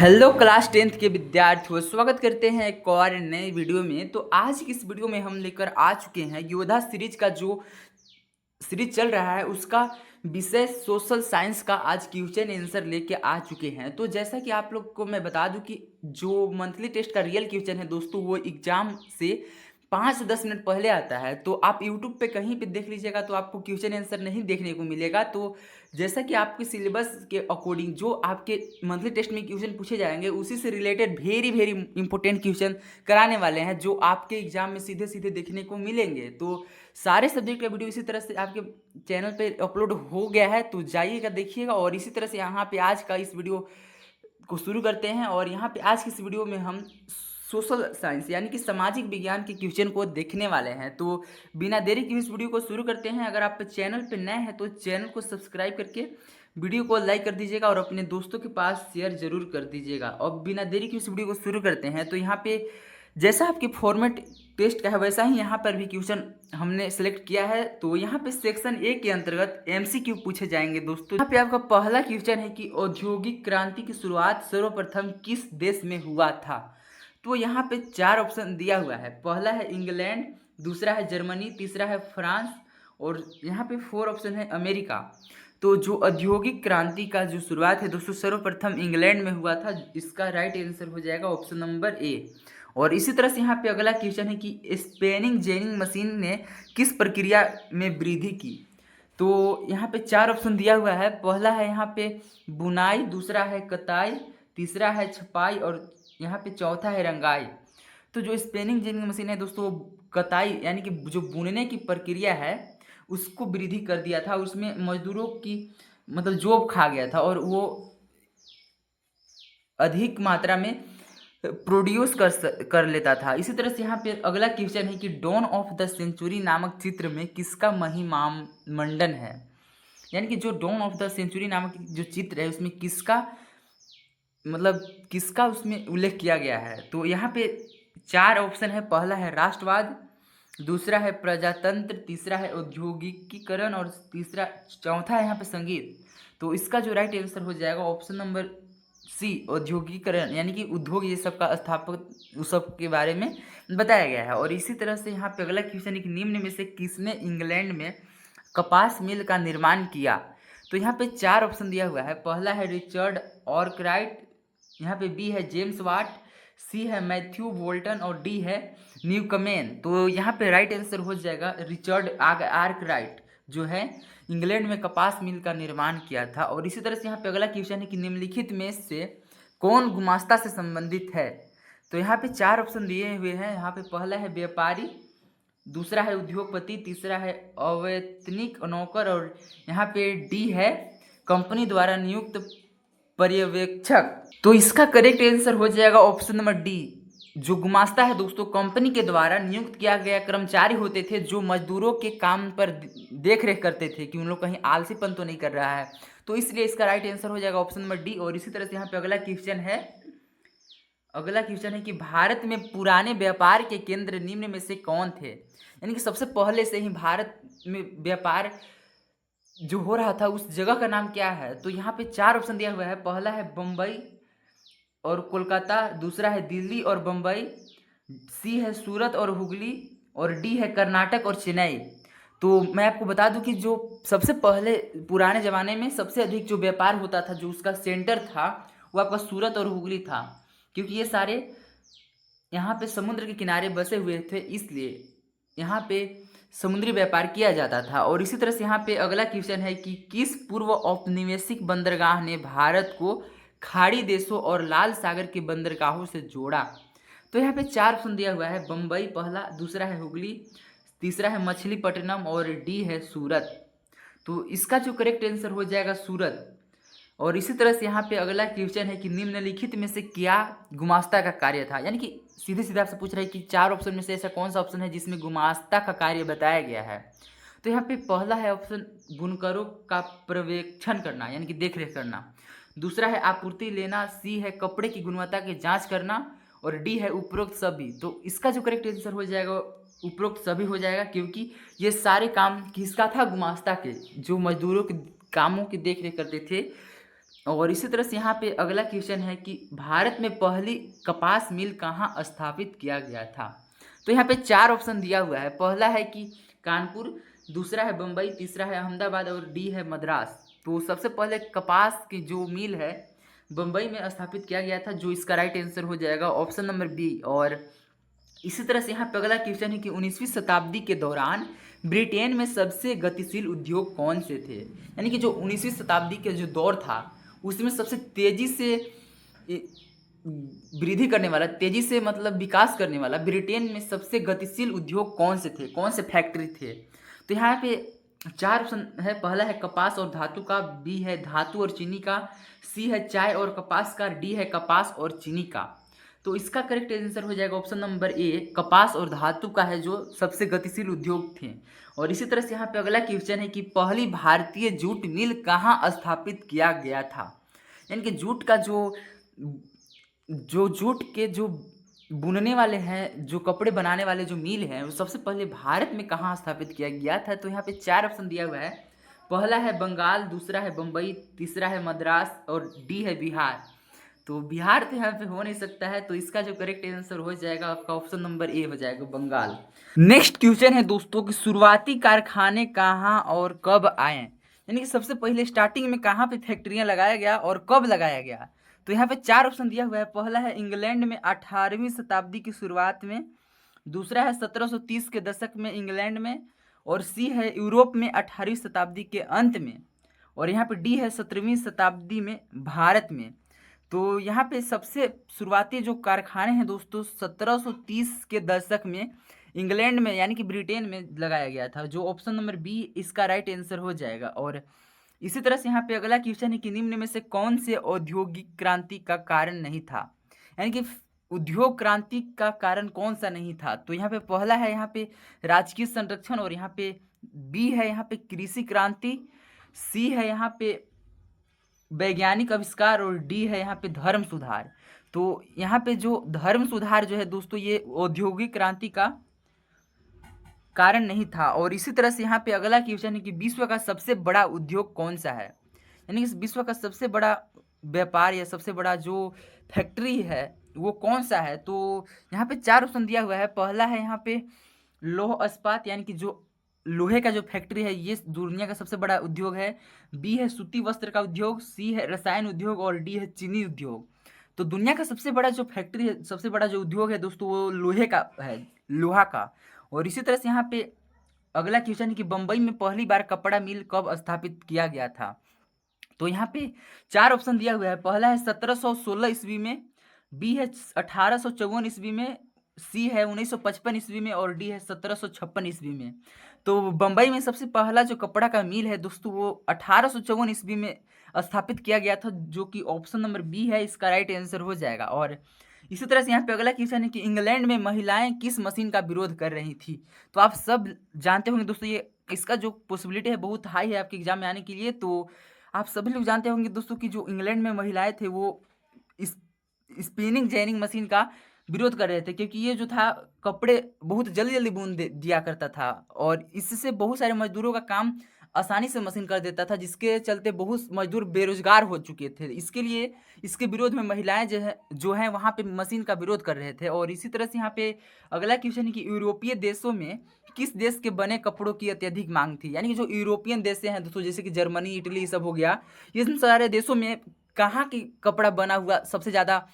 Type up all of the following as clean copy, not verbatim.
Hello class 10th के विद्यार्थियों, स्वागत करते हैं एक और नए वीडियो में। तो आज की इस वीडियो में हम लेकर आ चुके हैं योद्धा सीरीज का जो सीरीज चल रहा है उसका विषय सोशल साइंस का आज क्वेश्चन आंसर लेके आ चुके हैं। तो जैसा कि आप लोग को मैं बता दूं कि जो मंथली टेस्ट का रियल क्वेश्चन है दोस्तों, वो एग्जाम से 5 से 10 मिनट पहले आता है। तो आप यूट्यूब पे कहीं पे देख लीजिएगा तो आपको क्वेश्चन आंसर नहीं देखने को मिलेगा। तो जैसा कि आपके सिलेबस के अकॉर्डिंग जो आपके मंथली टेस्ट में क्वेश्चन पूछे जाएंगे उसी से related very very important question कराने वाले हैं जो आपके एग्जाम में सीधे सीधे देखने को मिलेंगे। तो सारे सब्जेक्ट का वीडियो इसी तरह से आपके चैनल पे अपलोड हो गया है, तो जाइएगा देखिएगा। और इसी तरह से यहाँ पे आज का इस वीडियो को शुरू करते हैं। और यहाँ पे आज की इस वीडियो में हम सोशल साइंस यानी कि सामाजिक विज्ञान के क्वेश्चन को देखने वाले हैं। तो बिना देरी के इस वीडियो को शुरू करते हैं। अगर आप चैनल पे नए हैं तो चैनल को सब्सक्राइब करके वीडियो को लाइक कर दीजिएगा और अपने दोस्तों के पास शेयर जरूर कर दीजिएगा। और बिना देरी के इस वीडियो को शुरू करते हैं। तो यहाँ पे जैसा आपके फॉर्मेट टेस्ट का है वैसा ही यहाँ पर भी क्वेश्चन हमने सेलेक्ट किया है। तो यहाँ पे सेक्शन ए के अंतर्गत एमसीक्यू पूछे जाएंगे दोस्तों। यहाँ पे आपका पहला क्वेश्चन है कि औद्योगिक क्रांति की शुरुआत सर्वप्रथम किस देश में हुआ था। तो यहाँ पे 4 ऑप्शन दिया हुआ है। पहला है इंग्लैंड, दूसरा है जर्मनी, तीसरा है फ्रांस और यहाँ पे 4 ऑप्शन है अमेरिका। तो जो औद्योगिक क्रांति का जो शुरुआत है दोस्तों सर्वप्रथम इंग्लैंड में हुआ था। इसका राइट आंसर हो जाएगा ऑप्शन नंबर ए। और इसी तरह से यहाँ पे अगला क्वेश्चन है कि स्पेनिंग जेनिंग मशीन ने किस प्रक्रिया में वृद्धि की। तो यहाँ पे 4 ऑप्शन दिया हुआ है। पहला है यहाँ पे बुनाई, दूसरा है कताई, तीसरा है छपाई और यहाँ पे चौथा है रंगाई। तो जो स्पेनिंग जेनिंग मशीन है दोस्तों वो कताई यानी कि जो बुनने की प्रक्रिया है उसको वृद्धि कर दिया था। उसमें मजदूरों की मतलब जॉब खा गया था और वो अधिक मात्रा में प्रोड्यूस कर लेता था। इसी तरह से यहाँ पे अगला क्वेश्चन है कि डॉन ऑफ द सेंचुरी नामक चित्र में किसका महिमामंडन है। यानी कि जो डॉन ऑफ द सेंचुरी नामक जो चित्र है उसमें किसका मतलब किसका उसमें उल्लेख किया गया है। तो यहाँ पे 4 ऑप्शन है। पहला है राष्ट्रवाद, दूसरा है प्रजातंत्र, तीसरा है औद्योगिकीकरण और चौथा है यहाँ पे संगीत। तो इसका जो राइट आंसर हो जाएगा ऑप्शन नंबर सी औद्योगिकीकरण, यानी कि उद्योग ये सब का स्थापक उस सब के बारे में बताया गया है। और इसी तरह से यहाँ पे अगला क्वेश्चन है कि निम्न में से किसने इंग्लैंड में कपास मिल का निर्माण किया। तो यहाँ पे 4 ऑप्शन दिया हुआ है। पहला है रिचर्ड ऑर्कराइट, यहाँ पे बी है जेम्स वाट, सी है मैथ्यू बोल्टन और डी है न्यूकमेन। तो यहाँ पे राइट आंसर हो जाएगा रिचर्ड आर्कराइट जो है इंग्लैंड में कपास मिल का निर्माण किया था। और इसी तरह से यहाँ पे अगला क्वेश्चन है कि निम्नलिखित में से कौन गुमास्ता से संबंधित है। तो यहाँ पे 4 ऑप्शन दिए हुए हैं। यहाँ पे पहला है व्यापारी, दूसरा है उद्योगपति, तीसरा है अवैतनिक नौकर और यहाँ पे डी है कंपनी द्वारा नियुक्त पर्यवेक्षक। तो इसका करेक्ट आंसर हो जाएगा ऑप्शन नंबर डी। जो गुमास्ता है दोस्तों कंपनी के द्वारा नियुक्त किया गया कर्मचारी होते थे जो मजदूरों के काम पर देख रेख करते थे कि उन लोग कहीं आलसीपन तो नहीं कर रहा है। तो इसलिए इसका राइट आंसर हो जाएगा ऑप्शन नंबर डी। और इसी तरह से यहाँ पे अगला क्वेश्चन है कि भारत में पुराने व्यापार के केंद्र निम्न में से कौन थे। यानी कि सबसे पहले से ही भारत में व्यापार जो हो रहा था उस जगह का नाम क्या है। तो यहाँ पे 4 ऑप्शन दिया हुआ है। पहला है बम्बई और कोलकाता, दूसरा है दिल्ली और बम्बई, सी है सूरत और हुगली और डी है कर्नाटक और चेन्नई। तो मैं आपको बता दूं कि जो सबसे पहले पुराने ज़माने में सबसे अधिक जो व्यापार होता था जो उसका सेंटर था वो आपका सूरत और हुगली था, क्योंकि ये सारे यहाँ पे समुद्र के किनारे बसे हुए थे, इसलिए यहाँ पे समुद्री व्यापार किया जाता था। और इसी तरह से यहाँ पे अगला क्वेश्चन है कि किस पूर्व औपनिवेशिक बंदरगाह ने भारत को खाड़ी देशों और लाल सागर के बंदरगाहों से जोड़ा। तो यहाँ पे 4 ऑप्शन दिया हुआ है। बम्बई पहला, दूसरा है हुगली, तीसरा है मछलीपट्टनम और डी है सूरत। तो इसका जो करेक्ट आंसर हो जाएगा सूरत। और इसी तरह से यहाँ पे अगला क्वेश्चन है कि निम्नलिखित में से क्या गुमास्ता का कार्य था। यानी कि सीधे सीधे आपसे पूछ रहा है कि 4 ऑप्शन में से ऐसा कौन सा ऑप्शन है जिसमें गुमास्ता का कार्य बताया गया है। तो यहाँ पे पहला है ऑप्शन बुनकरों का पर्यवेक्षण करना यानी कि देख रेख करना, दूसरा है आपूर्ति लेना, सी है कपड़े की गुणवत्ता की जांच करना और डी है उपरोक्त सभी। तो इसका जो करेक्ट आंसर हो जाएगा उपरोक्त सभी हो जाएगा, क्योंकि ये सारे काम किसका था गुमास्ता के, जो मजदूरों के कामों की देख रेख करते थे और इसी तरह से यहाँ पे अगला क्वेश्चन है कि भारत में पहली कपास मिल कहाँ स्थापित किया गया था। तो यहाँ पे 4 ऑप्शन दिया हुआ है। पहला है कि कानपुर, दूसरा है बम्बई, तीसरा है अहमदाबाद और डी है मद्रास। तो सबसे पहले कपास की जो मिल है बम्बई में स्थापित किया गया था, जो इसका राइट आंसर हो जाएगा ऑप्शन नंबर बी। और इसी तरह से यहाँ पे अगला क्वेश्चन है कि 19वीं शताब्दी के दौरान ब्रिटेन में सबसे गतिशील उद्योग कौन से थे। यानी कि जो 19वीं शताब्दी के जो दौर था उसमें सबसे तेजी से वृद्धि करने वाला, तेजी से मतलब विकास करने वाला ब्रिटेन में सबसे गतिशील उद्योग कौन से थे, कौन से फैक्ट्री थे। तो यहाँ पे 4 ऑप्शन है। पहला है कपास और धातु का, बी है धातु और चीनी का, सी है चाय और कपास का, डी है कपास और चीनी का। तो इसका करेक्ट आंसर हो जाएगा ऑप्शन नंबर ए, कपास और धातु का है जो सबसे गतिशील उद्योग थे। और इसी तरह से यहाँ पे अगला क्वेश्चन है कि पहली भारतीय जूट मिल कहाँ स्थापित किया गया था। यानी कि जूट का जो जूट के जो बुनने वाले हैं, जो कपड़े बनाने वाले जो मिल हैं, वो सबसे पहले भारत में कहाँ स्थापित किया गया था। तो यहाँ पे 4 ऑप्शन दिया हुआ है। पहला है बंगाल, दूसरा है बम्बई, तीसरा है मद्रास और डी है बिहार। तो बिहार तो यहाँ पे हो नहीं सकता है, तो इसका जो करेक्ट आंसर हो जाएगा आपका ऑप्शन नंबर ए हो जाएगा, बंगाल। नेक्स्ट क्वेश्चन है दोस्तों कि शुरुआती कारखाने कहाँ और कब आए। यानी कि सबसे पहले स्टार्टिंग में कहाँ पे फैक्ट्रियाँ लगाया गया और कब लगाया गया। तो यहाँ पे 4 ऑप्शन दिया हुआ है। पहला है इंग्लैंड में 18वीं शताब्दी की शुरुआत में, दूसरा है 1730 के दशक में इंग्लैंड में, और सी है यूरोप में 18वीं शताब्दी के अंत में, और यहाँ पे डी है 17वीं शताब्दी में भारत में। तो यहाँ पे सबसे शुरुआती जो कारखाने हैं दोस्तों 1730 के दशक में इंग्लैंड में यानी कि ब्रिटेन में लगाया गया था, जो ऑप्शन नंबर बी इसका राइट आंसर हो जाएगा। और इसी तरह से यहाँ पे अगला क्वेश्चन है कि निम्न में से कौन से औद्योगिक क्रांति का कारण नहीं था। यानी कि उद्योग क्रांति का कारण कौन सा नहीं था। तो यहाँ पे पहला है यहाँ पे राजकीय संरक्षण, और यहाँ पे बी है यहाँ पे कृषि क्रांति, सी है यहाँ पे वैज्ञानिक आविष्कार, और डी है यहाँ पे धर्म सुधार। तो यहाँ पे जो धर्म सुधार जो है दोस्तों ये औद्योगिक क्रांति का कारण नहीं था। और इसी तरह से यहाँ पे अगला क्वेश्चन है कि विश्व का सबसे बड़ा उद्योग कौन सा है। यानी कि विश्व का सबसे बड़ा व्यापार या सबसे बड़ा जो फैक्ट्री है वो कौन सा है। तो यहाँ पे 4 ऑप्शन दिया हुआ है। पहला है यहाँ पे लौह इस्पात, यानी कि जो लोहे का जो फैक्ट्री है ये दुनिया का सबसे बड़ा उद्योग है। बी है सूती वस्त्र का उद्योग, सी है रसायन उद्योग, और डी है चीनी उद्योग। तो दुनिया का सबसे बड़ा जो फैक्ट्री है, सबसे बड़ा जो उद्योग है दोस्तों वो लोहे का है, लोहा का। और इसी तरह से यहाँ पे अगला क्वेश्चन है कि बम्बई में पहली बार कपड़ा मिल कब स्थापित किया गया था। तो यहाँ पे 4 ऑप्शन दिया हुआ है। पहला है 1716 ईस्वी में, बी है 1854 ईस्वी में, सी है 1955 ईस्वी में, और डी है 1756 ईस्वी में। तो बम्बई में सबसे पहला जो कपड़ा का मिल है दोस्तों वो 1854 ईस्वी में स्थापित किया गया था, जो कि ऑप्शन नंबर बी है इसका राइट आंसर हो जाएगा। और इसी तरह से यहाँ पे अगला क्वेश्चन है कि इंग्लैंड में महिलाएं किस मशीन का विरोध कर रही थी। तो आप सब जानते होंगे दोस्तों ये इसका जो पॉसिबिलिटी है बहुत हाई है आपके एग्जाम में आने के लिए। तो आप सभी लोग जानते होंगे दोस्तों कि जो इंग्लैंड में महिलाएं थे वो इस स्पिनिंग जेनिंग मशीन का विरोध कर रहे थे, क्योंकि ये जो था कपड़े बहुत जल्दी जल्दी बुन दिया करता था, और इससे बहुत सारे मजदूरों का काम आसानी से मशीन कर देता था, जिसके चलते बहुत मजदूर बेरोजगार हो चुके थे। इसके लिए इसके विरोध में महिलाएं जो है वहाँ पे मशीन का विरोध कर रहे थे। और इसी तरह से यहाँ पे अगला क्वेश्चन है कि यूरोपीय देशों में किस देश के बने कपड़ों की अत्यधिक मांग थी। यानी कि जो यूरोपियन देश हैं दोस्तों जैसे कि जर्मनी, इटली सब हो गया, ये सारे देशों में कहाँ की कपड़ा बना हुआ सबसे ज़्यादा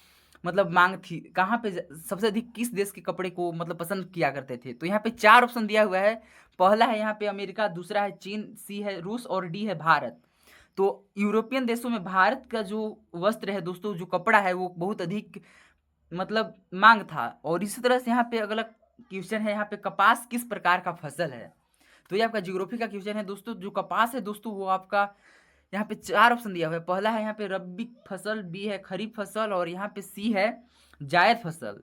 मतलब मांग थी, कहाँ पे सबसे अधिक किस देश के कपड़े को मतलब पसंद किया करते थे। तो यहाँ पे 4 ऑप्शन दिया हुआ है। पहला है यहाँ पे अमेरिका, दूसरा है चीन, सी है रूस, और डी है भारत। तो यूरोपियन देशों में भारत का जो वस्त्र है दोस्तों, जो कपड़ा है वो बहुत अधिक मतलब मांग था। और इसी तरह से यहाँ पे अगला क्वेश्चन है यहाँ पे कपास किस प्रकार का फसल है। तो ये आपका ज्योग्राफी का क्वेश्चन है दोस्तों। जो कपास है दोस्तों वो आपका यहाँ पे 4 ऑप्शन दिया हुआ है। पहला है यहाँ पे रबी फसल, बी है खरीफ फसल, और यहाँ पे सी है जायद फसल।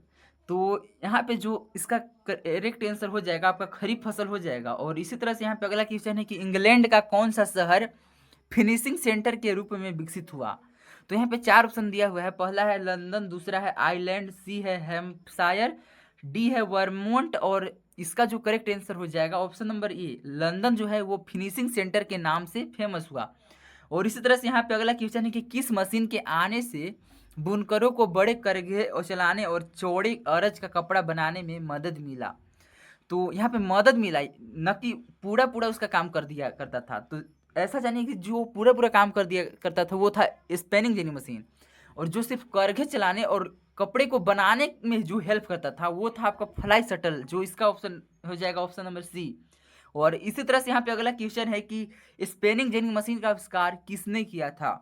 तो यहाँ पे जो इसका करेक्ट आंसर हो जाएगा आपका खरीफ फसल हो जाएगा। और इसी तरह से यहाँ पे अगला क्वेश्चन है कि इंग्लैंड का कौन सा शहर फिनिशिंग सेंटर के रूप में विकसित हुआ। तो यहाँ पे 4 ऑप्शन दिया हुआ है। पहला है लंदन, दूसरा है आयरलैंड, सी है हैम्पशायर, डी है वर्मोंट, और इसका जो करेक्ट आंसर हो जाएगा ऑप्शन नंबर ए, लंदन जो है वो फिनिशिंग सेंटर के नाम से फेमस हुआ। और इसी तरह से यहाँ पे अगला क्वेश्चन है कि किस मशीन के आने से बुनकरों को बड़े करघे और चलाने और चौड़ी अरज का कपड़ा बनाने में मदद मिला। तो यहाँ पे मदद मिला, न कि पूरा पूरा उसका काम कर दिया करता था। तो ऐसा जानिए कि जो पूरा पूरा काम कर दिया करता था वो था स्पेनिंग जेनी मशीन, और जो सिर्फ करघे चलाने और कपड़े को बनाने में जो हेल्प करता था वो था आपका फ्लाई शटल, जो इसका ऑप्शन हो जाएगा ऑप्शन नंबर सी। और इसी तरह से यहाँ पे अगला क्वेश्चन है कि स्पेनिंग जेनी मशीन का आविष्कार किसने किया था।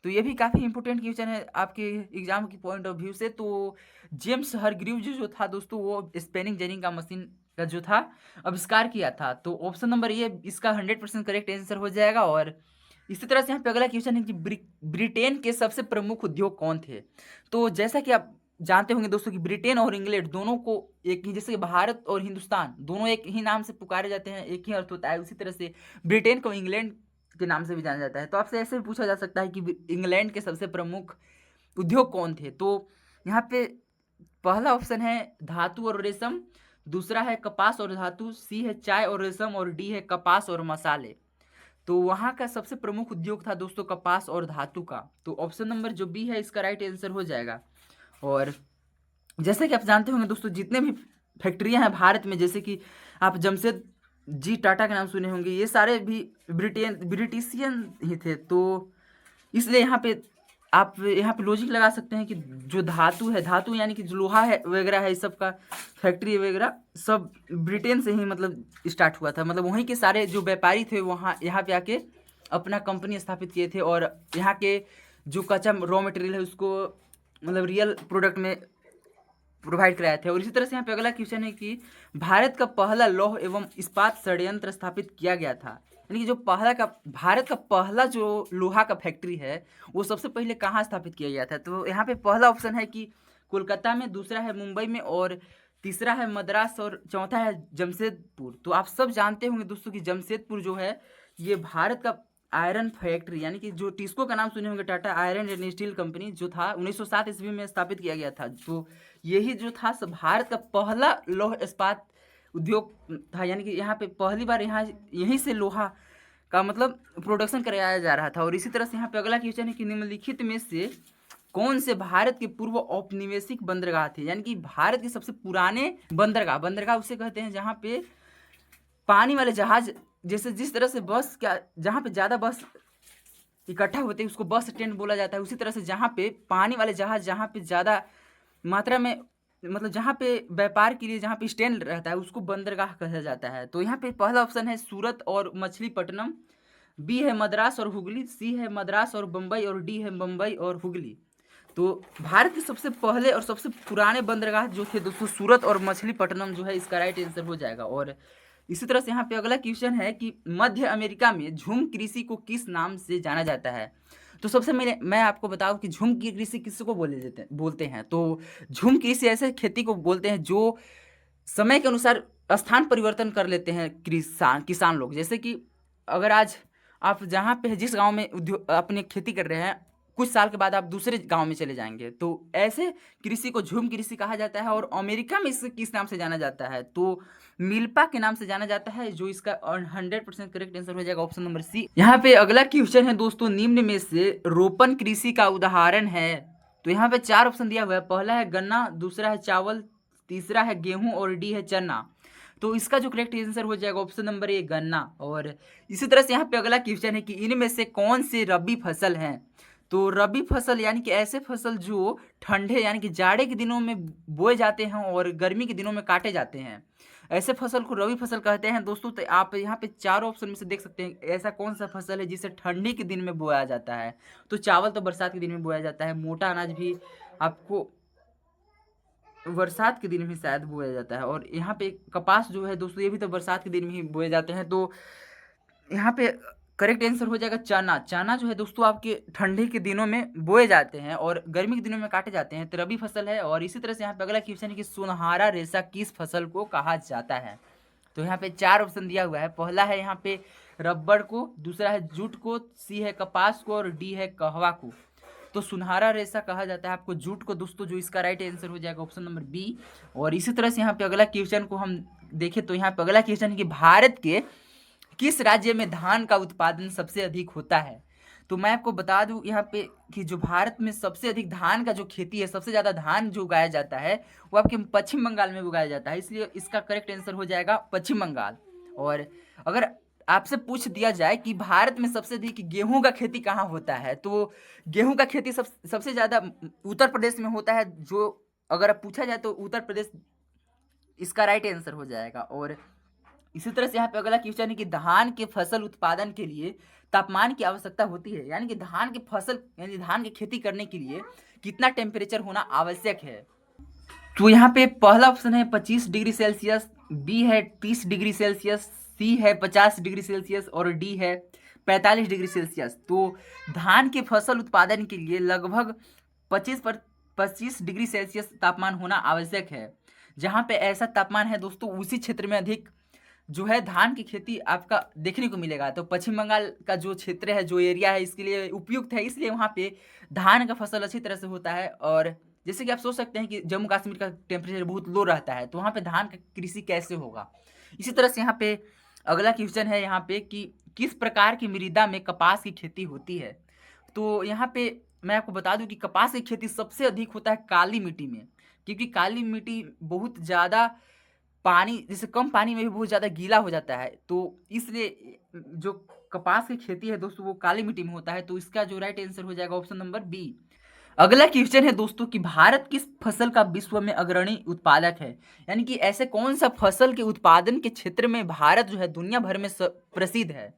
तो ये भी काफ़ी इंपॉर्टेंट क्वेश्चन है आपके एग्जाम की पॉइंट ऑफ व्यू से। तो जेम्स हरग्रीव जो था दोस्तों, वो स्पेनिंग जेनिंग का मशीन का जो था आविष्कार किया था। तो ऑप्शन नंबर ये इसका 100% करेक्ट आंसर हो जाएगा। और इसी तरह से यहाँ पे अगला क्वेश्चन है कि ब्रिटेन के सबसे प्रमुख उद्योग कौन थे। तो जैसा कि आप जानते होंगे दोस्तों कि ब्रिटेन और इंग्लैंड दोनों को एक ही, जैसे कि भारत और हिंदुस्तान दोनों एक ही नाम से पुकारे जाते हैं, एक ही अर्थ होता है, उसी तरह से ब्रिटेन को इंग्लैंड के नाम से भी जाना जाता है। तो आपसे ऐसे भी पूछा जा सकता है कि इंग्लैंड के सबसे प्रमुख उद्योग कौन थे। तो यहाँ पे पहला ऑप्शन है धातु और रेशम, दूसरा है कपास और धातु, सी है चाय और रेशम, और डी है कपास और मसाले। तो वहाँ का सबसे प्रमुख उद्योग था दोस्तों कपास और धातु का। तो ऑप्शन नंबर जो बी है इसका राइट आंसर हो जाएगा। और जैसे कि आप जानते होंगे दोस्तों, जितने भी फैक्ट्रियां हैं भारत में, जैसे कि आप जमशेद जी टाटा के नाम सुने होंगे, ये सारे भी ब्रिटिशियन ही थे। तो इसलिए यहाँ पे आप यहाँ पे लॉजिक लगा सकते हैं कि जो धातु है, धातु यानी कि जो लोहा है वगैरह है, इस सब का फैक्ट्री वगैरह सब ब्रिटेन से ही मतलब स्टार्ट हुआ था। मतलब वहीं के सारे जो व्यापारी थे वहाँ यहाँ पे आके अपना कंपनी स्थापित किए थे, और यहाँ के जो कच्चा रॉ मटेरियल है उसको मतलब रियल प्रोडक्ट में प्रोवाइड कराए थे। और इसी तरह से यहाँ पे अगला क्वेश्चन है कि भारत का पहला लौह एवं इस्पात षड्यंत्र स्थापित किया गया था, यानी कि जो भारत का पहला जो लोहा का फैक्ट्री है वो सबसे पहले कहाँ स्थापित किया गया था। तो यहाँ पे पहला ऑप्शन है कि कोलकाता में, दूसरा है मुंबई में, और तीसरा है मद्रास, और चौथा है जमशेदपुर। तो आप सब जानते होंगे दोस्तों कि जमशेदपुर जो है ये भारत का आयरन फैक्ट्री, यानी कि जो टिस्को का नाम सुने होंगे, Tata iron and steel company, जो था 1907 ईस्वी में स्थापित किया गया था। तो यही जो था सब भारत का पहला लौह इस्पात उद्योग था, यानी कि यहाँ पे पहली बार यहीं से लोहा का मतलब प्रोडक्शन कराया जा रहा था। और इसी तरह से यहाँ पे अगला क्वेश्चन है कि निम्नलिखित में से कौन से भारत के पूर्व औपनिवेशिक बंदरगाह थे, यानी कि भारत के सबसे पुराने बंदरगाह उसे कहते हैं जहाँ पे पानी वाले जहाज, जैसे जिस तरह से बस क्या, जहाँ पे ज़्यादा बस इकट्ठा होते हैं उसको बस स्टैंड बोला जाता है, उसी तरह से जहाँ पे पानी वाले जहाज जहाँ पे ज़्यादा मात्रा में मतलब जहाँ पे व्यापार के लिए जहाँ पे स्टैंड रहता है उसको बंदरगाह कहा जाता है। तो यहाँ पे पहला ऑप्शन है सूरत और मछलीपट्टनम, बी है मद्रास और हुगली, सी है मद्रास और बम्बई, और डी है बम्बई और हुगली। तो भारत के सबसे पहले और सबसे पुराने बंदरगाह जो थे दोस्तों सूरत और मछलीपट्टनम जो है इसका राइट आंसर हो जाएगा। और इसी तरह से यहाँ पे अगला क्वेश्चन है कि मध्य अमेरिका में झूम कृषि को किस नाम से जाना जाता है। तो सबसे मैं आपको बताऊं कि झूम की कृषि किसको बोलते हैं। तो झूम कृषि ऐसे खेती को बोलते हैं जो समय के अनुसार स्थान परिवर्तन कर लेते हैं किसान लोग। जैसे कि अगर आज आप जहाँ पे जिस गांव में अपनी खेती कर रहे हैं, कुछ साल के बाद आप दूसरे गांव में चले जाएंगे, तो ऐसे कृषि को झूम कृषि कहा जाता है। और अमेरिका में इसे किस नाम से जाना जाता है, तो मिल्पा के नाम से जाना जाता है, जो इसका 100% करेक्ट आंसर हो जाएगा ऑप्शन नंबर सी। यहाँ पे अगला क्वेश्चन है दोस्तों, निम्न में से रोपण कृषि का उदाहरण है। तो यहाँ पे 4 ऑप्शन दिया हुआ है, पहला है गन्ना, दूसरा है चावल, तीसरा है गेहूं, और डी है चना। तो इसका जो करेक्ट आंसर हो जाएगा ऑप्शन नंबर ए गन्ना। और इसी तरह से यहाँ पे अगला क्वेश्चन है कि इनमें से कौन से रबी फसल हैं। तो रबी फसल यानी कि ऐसे फसल जो ठंडे यानी कि जाड़े के दिनों में बोए जाते हैं और गर्मी के दिनों में काटे जाते हैं, ऐसे फसल को रबी फसल कहते हैं दोस्तों। तो आप यहाँ पे 4 ऑप्शन में से देख सकते हैं ऐसा कौन सा फसल है जिसे ठंडी के दिन में बोया जाता है। तो चावल तो बरसात के दिन में बोया जाता है, मोटा अनाज भी आपको बरसात के दिन में शायद बोया जाता है, और यहाँ पे कपास जो है दोस्तों ये भी तो बरसात के दिन में ही बोए जाते हैं। तो यहाँ पे करेक्ट आंसर हो जाएगा चना। चना जो है दोस्तों आपके ठंडी के दिनों में बोए जाते हैं और गर्मी के दिनों में काटे जाते हैं, तो रबी फसल है। और इसी तरह से यहाँ पे अगला क्वेश्चन है कि सुनहरा रेशा किस फसल को कहा जाता है। तो यहाँ पे 4 ऑप्शन दिया हुआ है, पहला है यहाँ पे रबड़ को, दूसरा है जूट को, सी है कपास को, और डी है कहवा को। तो सुनहरा रेशा कहा जाता है आपको जूट को दोस्तों, जो इसका राइट आंसर हो जाएगा ऑप्शन नंबर बी। और इसी तरह से यहाँ पे अगला क्वेश्चन को हम देखें तो यहाँ पे अगला क्वेश्चन है कि भारत के किस राज्य में धान का उत्पादन सबसे अधिक होता है। तो मैं आपको बता दूं यहाँ पे कि जो भारत में सबसे अधिक धान का जो खेती है, सबसे ज़्यादा धान जो उगाया जाता है वो आपके पश्चिम बंगाल में उगाया जाता है, इसलिए इसका करेक्ट आंसर हो जाएगा पश्चिम बंगाल। और अगर आपसे पूछ दिया जाए कि भारत में सबसे अधिक गेहूं का खेती कहाँ होता है, तो गेहूं का खेती सबसे ज़्यादा उत्तर प्रदेश में होता है। जो अगर आप पूछा जाए तो उत्तर प्रदेश इसका राइट आंसर हो जाएगा। और इसी तरह से यहाँ पे अगला क्वेश्चन है कि धान के फसल उत्पादन के लिए तापमान की आवश्यकता होती है, यानी कि धान की फसल यानी धान की खेती करने के लिए कितना टेम्परेचर होना आवश्यक है। तो यहाँ पे पहला ऑप्शन है 25 डिग्री सेल्सियस, बी है 30 डिग्री सेल्सियस, सी है 50 डिग्री सेल्सियस और डी है 45 डिग्री सेल्सियस। तो धान के फसल उत्पादन के लिए लगभग 25 डिग्री सेल्सियस तापमान होना आवश्यक है। जहाँ पे ऐसा तापमान है दोस्तों, उसी क्षेत्र में अधिक जो है धान की खेती आपका देखने को मिलेगा। तो पश्चिम बंगाल का जो क्षेत्र है, जो एरिया है, इसके लिए उपयुक्त है, इसलिए वहाँ पे धान का फसल अच्छी तरह से होता है। और जैसे कि आप सोच सकते हैं कि जम्मू कश्मीर का टेम्परेचर बहुत लो रहता है, तो वहाँ पे धान का कृषि कैसे होगा। इसी तरह से यहाँ पे अगला क्वेश्चन है यहाँ पे कि किस प्रकार की मृदा में कपास की खेती होती है। तो यहाँ पे मैं आपको बता दूं कि कपास की खेती सबसे अधिक होता है काली मिट्टी में, क्योंकि काली मिट्टी बहुत ज़्यादा पानी, जैसे कम पानी में भी बहुत ज़्यादा गीला हो जाता है, तो इसलिए जो कपास की खेती है दोस्तों वो काली मिट्टी में होता है। तो इसका जो राइट आंसर हो जाएगा ऑप्शन नंबर बी। अगला क्वेश्चन है दोस्तों कि भारत किस फसल का विश्व में अग्रणी उत्पादक है, यानी कि ऐसे कौन सा फसल के उत्पादन के क्षेत्र में भारत जो है दुनिया भर में प्रसिद्ध है।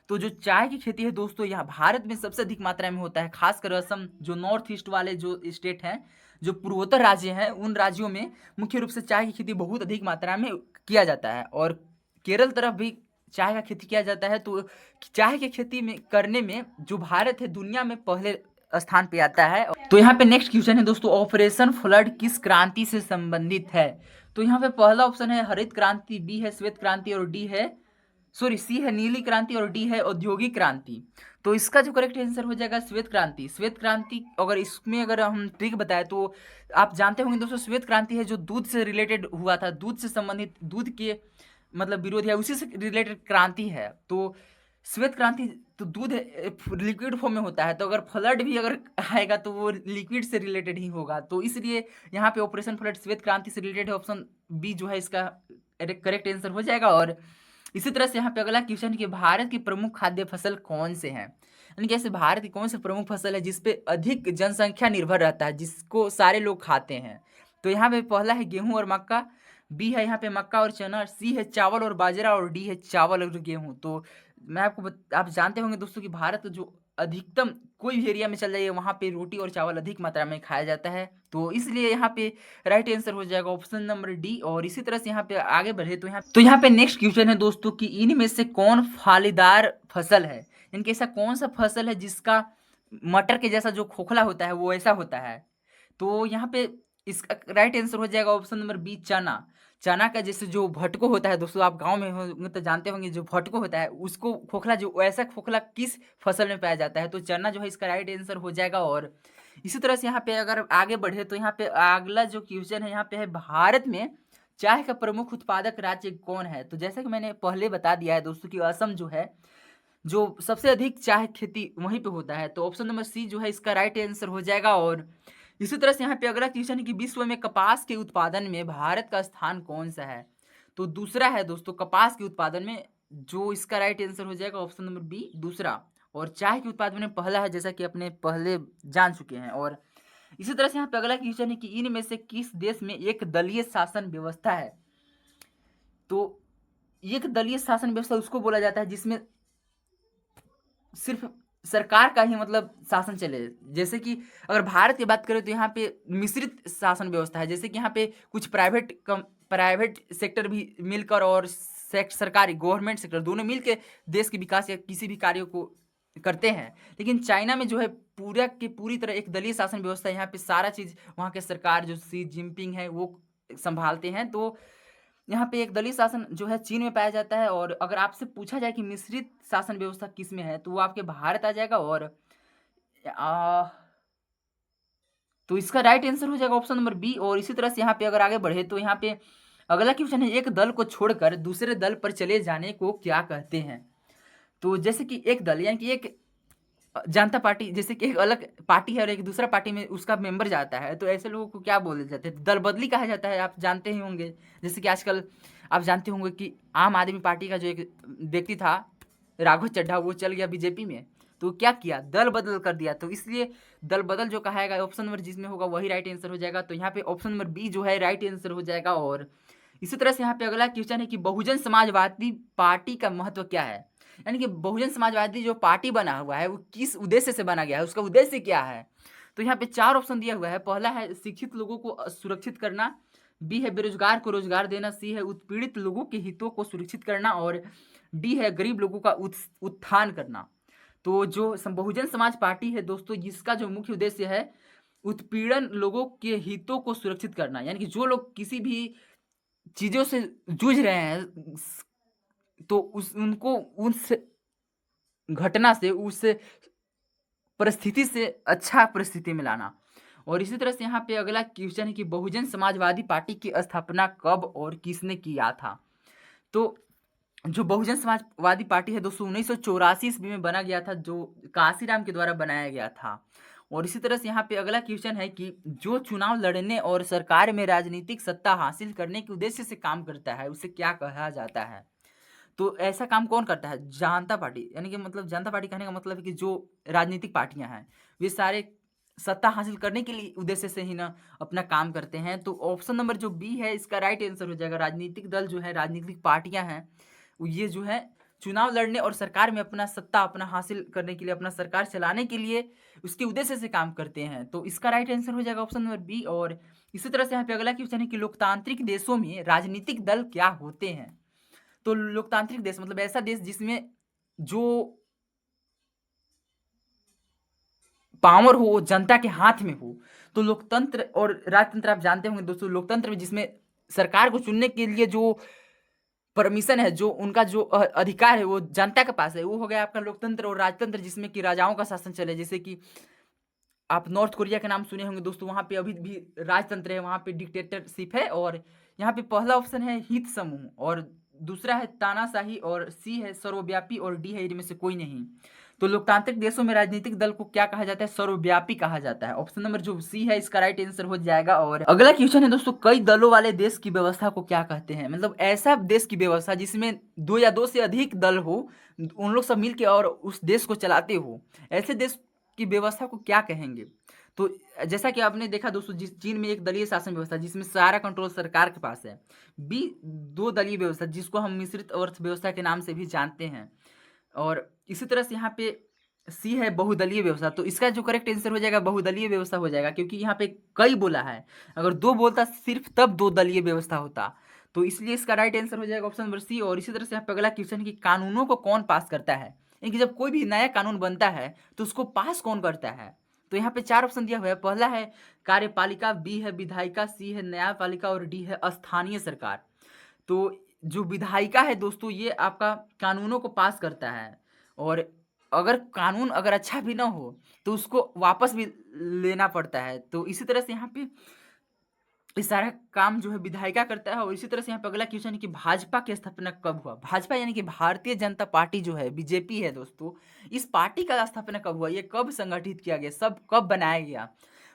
तो जो चाय की खेती है दोस्तों, यहाँ भारत में सबसे अधिक मात्रा में होता है, खासकर असम, जो नॉर्थ ईस्ट वाले जो स्टेट हैं, जो पूर्वोत्तर राज्य हैं, उन राज्यों में मुख्य रूप से चाय की खेती बहुत अधिक मात्रा में किया जाता है। और केरल तरफ भी चाय का खेती किया जाता है। तो चाय की खेती में करने में जो भारत है दुनिया में पहले स्थान पे आता है। तो यहाँ पे नेक्स्ट क्वेश्चन है दोस्तों, ऑपरेशन फ्लड किस क्रांति से संबंधित है। तो यहाँ पे पहला ऑप्शन है हरित क्रांति, बी है श्वेत क्रांति और डी है सी है नीली क्रांति और डी है औद्योगिक क्रांति। तो इसका जो करेक्ट आंसर हो जाएगा श्वेत क्रांति। श्वेत क्रांति अगर इसमें अगर हम ट्रिक बताएं तो आप जानते होंगे दोस्तों, श्वेत क्रांति है जो दूध से रिलेटेड हुआ था, दूध से संबंधित, दूध के मतलब विरोध है, उसी से रिलेटेड क्रांति है। तो श्वेत क्रांति तो दूध लिक्विड फॉर्म में होता है, तो अगर फ्लड भी अगर आएगा तो वो लिक्विड से रिलेटेड ही होगा। तो इसलिए यहाँ पे ऑपरेशन फ्लड श्वेत क्रांति से रिलेटेड है, ऑप्शन बी जो है इसका करेक्ट आंसर हो जाएगा। और इसी तरह से यहाँ पे अगला क्वेश्चन कि भारत की प्रमुख खाद्य फसल कौन से हैं, यानी कि ऐसे भारत की कौन सी प्रमुख फसल है जिसपे अधिक जनसंख्या निर्भर रहता है, जिसको सारे लोग खाते हैं। तो यहाँ पे पहला है गेहूं और मक्का, बी है यहाँ पे मक्का और चना, सी है चावल और बाजरा और डी है चावल और गेहूं। तो मैं आप जानते होंगे दोस्तों कि भारत जो अधिकतम कोई भी एरिया में चल जाइए वहाँ पे रोटी और चावल अधिक मात्रा में खाया जाता है। तो इसलिए यहाँ पे राइट आंसर हो जाएगा ऑप्शन नंबर डी। और इसी तरह से यहाँ पे आगे बढ़े तो यहाँ पे नेक्स्ट क्वेश्चन है दोस्तों कि इनमें से कौन फलीदार फसल है, इनके ऐसा कौन सा फसल है जिसका मटर के जैसा जो खोखला होता है वो ऐसा होता है। तो यहाँ पे इसका राइट आंसर हो जाएगा ऑप्शन नंबर बी, चना। चना का जैसे जो भटको होता है दोस्तों, आप गांव में हो तो जानते होंगे, जो भटको होता है उसको खोखला, जो ऐसा खोखला किस फसल में पाया जाता है, तो चना जो है इसका राइट आंसर हो जाएगा। और इसी तरह से यहाँ पे अगर आगे बढ़े तो यहाँ पे अगला जो क्वेश्चन है यहाँ पे है भारत में चाय का प्रमुख उत्पादक राज्य कौन है। तो जैसा कि मैंने पहले बता दिया है दोस्तों कि असम जो है, जो सबसे अधिक चाय खेती वहीं पे होता है। तो ऑप्शन नंबर सी जो है इसका राइट आंसर हो जाएगा। और इसी तरह से यहाँ पे अगला क्वेश्चन है कि विश्व में कपास के उत्पादन में भारत का स्थान कौन सा है। तो दूसरा है दोस्तों कपास के उत्पादन में, जो इसका राइट आंसर हो जाएगा ऑप्शन नंबर बी, दूसरा। और चाय के उत्पादन में पहला है, जैसा कि अपने पहले जान चुके हैं। और इसी तरह से यहाँ पे अगला क्वेश्चन है कि इनमें से किस देश में एक दलीय शासन व्यवस्था है। तो एक दलीय शासन व्यवस्था उसको बोला जाता है जिसमें सिर्फ सरकार का ही मतलब शासन चले। जैसे कि अगर भारत की बात करें तो यहाँ पे मिश्रित शासन व्यवस्था है, जैसे कि यहाँ पे कुछ प्राइवेट सेक्टर भी मिलकर और सरकारी गवर्नमेंट सेक्टर दोनों मिलकर देश के विकास या किसी भी कार्यों को करते हैं। लेकिन चाइना में जो है पूरा की पूरी तरह एक दलीय शासन व्यवस्था है, यहाँ पे सारा चीज़ वहाँ के सरकार जो शी जिनपिंग है वो संभालते हैं। तो यहाँ पे एक दलीय शासन जो है चीन में पाया जाता है। और अगर आपसे पूछा जाए कि मिश्रित शासन व्यवस्था किस में है, तो वो आपके भारत आ जाएगा। और तो इसका राइट आंसर हो जाएगा ऑप्शन नंबर बी। और इसी तरह से यहाँ पे अगर आगे बढ़े तो यहाँ पे अगला क्वेश्चन है, एक दल को छोड़कर दूसरे दल पर चले जाने को क्या कहते हैं। तो जैसे कि एक दल यानी कि एक जनता पार्टी जैसे कि एक अलग पार्टी है और एक दूसरा पार्टी में उसका मेंबर जाता है, तो ऐसे लोगों को क्या बोले जाते हैं? दल बदली कहा जाता है, आप जानते ही होंगे। जैसे कि आजकल आप जानते होंगे कि आम आदमी पार्टी का जो एक व्यक्ति था, राघव चड्ढा, वो चल गया बीजेपी में। तो क्या किया? दल बदल कर दिया। तो इसलिए दल बदल जो कहा ऑप्शन नंबर जिसमें होगा वही राइट आंसर हो जाएगा। तो यहाँ पे ऑप्शन नंबर बी जो है राइट आंसर हो जाएगा। और इसी तरह से यहाँ पे अगला क्वेश्चन है कि बहुजन समाजवादी पार्टी का महत्व क्या है? यानी कि बहुजन समाजवादी जो पार्टी बना हुआ है वो किस उद्देश्य से बना गया है, उसका उद्देश्य क्या है? तो यहाँ पे 4 ऑप्शन दिया हुआ है। पहला है शिक्षित लोगों को सुरक्षित करना, बी है बेरोजगार को रोजगार देना, सी है उत्पीड़ित लोगों के हितों को सुरक्षित करना और डी है गरीब लोगों का उत्थान करना। तो जो बहुजन समाज पार्टी है दोस्तों, जिसका जो मुख्य उद्देश्य है उत्पीड़न लोगों के हितों को सुरक्षित करना, यानी कि जो लोग किसी भी चीज़ों से जूझ रहे हैं, तो उनको उस घटना से, उस परिस्थिति से अच्छा परिस्थिति में लाना। और इसी तरह से यहाँ पे अगला क्वेश्चन है कि बहुजन समाजवादी पार्टी की स्थापना कब और किसने किया था? तो जो बहुजन समाजवादी पार्टी है दोस्तों 1984 ईस्वी में बना गया था, जो कांशीराम के द्वारा बनाया गया था। और इसी तरह से यहाँ पे अगला क्वेश्चन है कि जो चुनाव लड़ने और सरकार में राजनीतिक सत्ता हासिल करने के उद्देश्य से काम करता है उसे क्या कहा जाता है? तो ऐसा काम कौन करता है? जनता पार्टी। यानी कि मतलब जनता पार्टी कहने का मतलब है कि जो राजनीतिक पार्टियां हैं वे सारे सत्ता हासिल करने के लिए उद्देश्य से ही ना अपना काम करते हैं। तो ऑप्शन नंबर जो बी है इसका राइट आंसर हो जाएगा। राजनीतिक दल जो है, राजनीतिक पार्टियां हैं, ये जो है चुनाव लड़ने और सरकार में अपना सत्ता अपना हासिल करने के लिए, अपना सरकार चलाने के लिए उसके उद्देश्य से काम करते हैं। तो इसका राइट आंसर हो जाएगा ऑप्शन नंबर बी। और इसी तरह से यहाँ पे अगला क्वेश्चन है कि लोकतांत्रिक देशों में राजनीतिक दल क्या होते हैं? तो लोकतांत्रिक देश मतलब ऐसा देश जिसमें जो पावर हो जनता के हाथ में हो। तो लोकतंत्र और राजतंत्र आप जानते होंगे दोस्तों। लोकतंत्र में जिसमें सरकार को चुनने के लिए जो परमिशन है, जो उनका जो अधिकार है वो जनता के पास है, वो हो गया आपका लोकतंत्र। और राजतंत्र जिसमें कि राजाओं का शासन चले, जैसे कि आप नॉर्थ कोरिया का नाम सुने होंगे दोस्तों, वहाँ पे अभी भी राजतंत्र है, वहाँ पे डिक्टेटरशिप है। और यहाँ पे पहला ऑप्शन है हित समूह, और दूसरा है तानाशाही, और सी है सर्वव्यापी, और डी है इनमें से कोई नहीं। तो लोकतांत्रिक देशों में राजनीतिक दल को क्या कहा जाता है? सर्वव्यापी कहा जाता है। ऑप्शन नंबर जो सी है इसका राइट आंसर हो जाएगा। और अगला क्वेश्चन है दोस्तों, कई दलों वाले देश की व्यवस्था को क्या कहते हैं? मतलब ऐसा देश की व्यवस्था जिसमें 2 या 2 से अधिक दल हो, उन लोग सब मिलके और उस देश को चलाते हो, ऐसे देश की व्यवस्था को क्या कहेंगे? तो जैसा कि आपने देखा दोस्तों, जिस चीन में एक दलीय शासन व्यवस्था जिसमें सारा कंट्रोल सरकार के पास है। बी 2 दलीय व्यवस्था जिसको हम मिश्रित अर्थव्यवस्था के नाम से भी जानते हैं। और इसी तरह से यहाँ पे सी है बहुदलीय व्यवस्था। तो इसका जो करेक्ट आंसर हो जाएगा बहुदलीय व्यवस्था हो जाएगा, क्योंकि यहाँ पे कई बोला है। अगर 2 बोलता सिर्फ तब 2 दलीय व्यवस्था होता। तो इसलिए इसका राइट आंसर हो जाएगा ऑप्शन नंबर सी। और इसी तरह से यहाँ पे अगला क्वेश्चन कि कानूनों को कौन पास करता है? यानी कि जब कोई भी नया कानून बनता है तो उसको पास कौन करता है? तो यहाँ पे 4 ऑप्शन दिया हुआ है। पहला है कार्यपालिका, बी है विधायिका, सी है न्यायपालिका और डी है स्थानीय सरकार। तो जो विधायिका है दोस्तों, ये आपका कानूनों को पास करता है। और अगर कानून अगर अच्छा भी ना हो तो उसको वापस भी लेना पड़ता है। तो इसी तरह से यहाँ पे ये सारा काम जो है विधायिका करता है। और इसी तरह से यहाँ पे अगला क्वेश्चन है कि भाजपा की स्थापना कब हुआ? भाजपा यानी कि भारतीय जनता पार्टी जो है, बीजेपी है दोस्तों, इस पार्टी का स्थापना कब हुआ? ये कब संगठित किया गया, सब कब बनाया गया?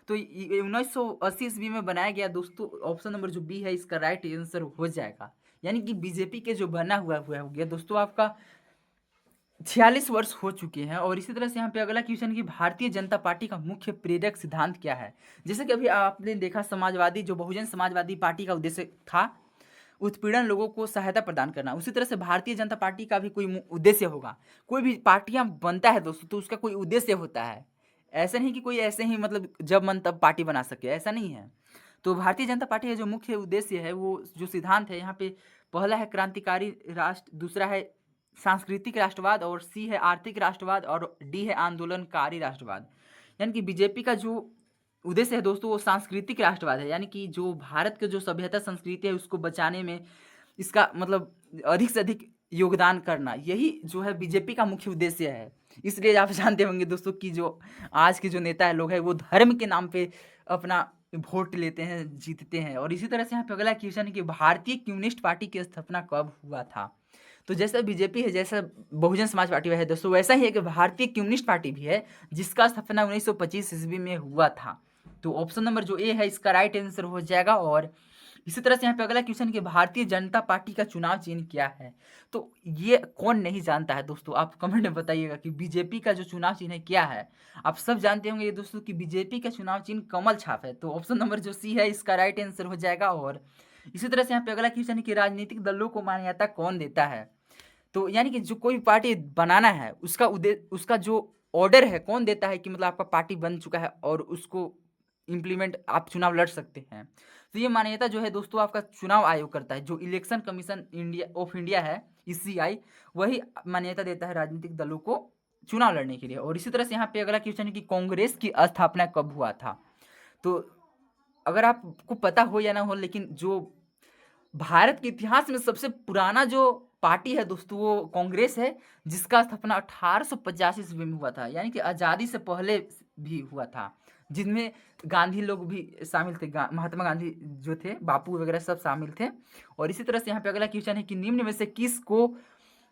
तो 1980 ईस्वी में बनाया गया दोस्तों। ऑप्शन नंबर जो बी है इसका राइट आंसर हो जाएगा। यानी कि बीजेपी के जो बना हुआ हो गया दोस्तों आपका 46 वर्ष हो चुके हैं। और इसी तरह से यहाँ पे अगला क्वेश्चन कि भारतीय जनता पार्टी का मुख्य प्रेरक सिद्धांत क्या है? जैसे कि अभी आपने देखा समाजवादी, जो बहुजन समाजवादी पार्टी का उद्देश्य था उत्पीड़न लोगों को सहायता प्रदान करना, उसी तरह से भारतीय जनता पार्टी का भी कोई उद्देश्य होगा। कोई भी पार्टियां बनता है दोस्तों तो उसका कोई उद्देश्य होता है। ऐसा नहीं कि कोई ऐसे ही मतलब जब मन तब पार्टी बना सके, ऐसा नहीं है। तो भारतीय जनता पार्टी का जो मुख्य उद्देश्य है, वो जो सिद्धांत है यहाँ पे, पहला है क्रांतिकारी राष्ट्र, दूसरा है सांस्कृतिक राष्ट्रवाद, और सी है आर्थिक राष्ट्रवाद, और डी है आंदोलनकारी राष्ट्रवाद। यानी कि बीजेपी का जो उद्देश्य है दोस्तों वो सांस्कृतिक राष्ट्रवाद है। यानी कि जो भारत के जो सभ्यता संस्कृति है उसको बचाने में इसका मतलब अधिक से अधिक योगदान करना, यही जो है बीजेपी का मुख्य उद्देश्य है। इसलिए आप जानते होंगे दोस्तों कि जो आज के जो नेता है लोग हैं वो धर्म के नाम पे अपना वोट लेते हैं, जीतते हैं। और इसी तरह से यहाँ पे अगला क्वेश्चन है कि भारतीय कम्युनिस्ट पार्टी की स्थापना कब हुआ था? तो जैसा बीजेपी है, जैसा बहुजन समाज पार्टी है दोस्तों, वैसा ही एक भारतीय कम्युनिस्ट पार्टी भी है जिसका स्थापना 1925 ईस्वी में हुआ था। तो ऑप्शन नंबर जो ए है इसका राइट आंसर हो जाएगा। और इसी तरह से यहाँ पे अगला क्वेश्चन कि भारतीय जनता पार्टी का चुनाव चिन्ह क्या है। तो ये कौन नहीं जानता है दोस्तों, आप कमेंट में बताइएगा कि बीजेपी का जो चुनाव चिन्ह है क्या है। आप सब जानते होंगे ये दोस्तों कि बीजेपी का चुनाव चिन्ह कमल छाप है। तो ऑप्शन नंबर जो सी है इसका राइट आंसर हो जाएगा। और इसी तरह से यहाँ पे अगला क्वेश्चन है कि राजनीतिक दलों को मान्यता कौन देता है। तो यानी कि जो कोई पार्टी बनाना है उसका उसका जो ऑर्डर है कौन देता है कि मतलब आपका पार्टी बन चुका है और उसको इम्प्लीमेंट आप चुनाव लड़ सकते हैं। तो ये मान्यता जो है दोस्तों आपका चुनाव आयोग करता है, जो इलेक्शन कमीशन इंडिया है, ईसीआई, वही मान्यता देता है राजनीतिक दलों को चुनाव लड़ने के लिए। और इसी तरह से यहाँ पे अगला क्वेश्चन है कि कांग्रेस की स्थापना कब हुआ था। तो अगर आपको पता हो या ना हो, लेकिन जो भारत के इतिहास में सबसे पुराना जो पार्टी है दोस्तों वो कांग्रेस है, जिसका स्थापना 1885 ईस्वी में हुआ था, यानी कि आज़ादी से पहले भी हुआ था, जिनमें गांधी लोग भी शामिल थे, महात्मा गांधी जो थे, बापू वगैरह सब शामिल थे। और इसी तरह से यहाँ पे अगला क्वेश्चन है कि निम्न में से किस को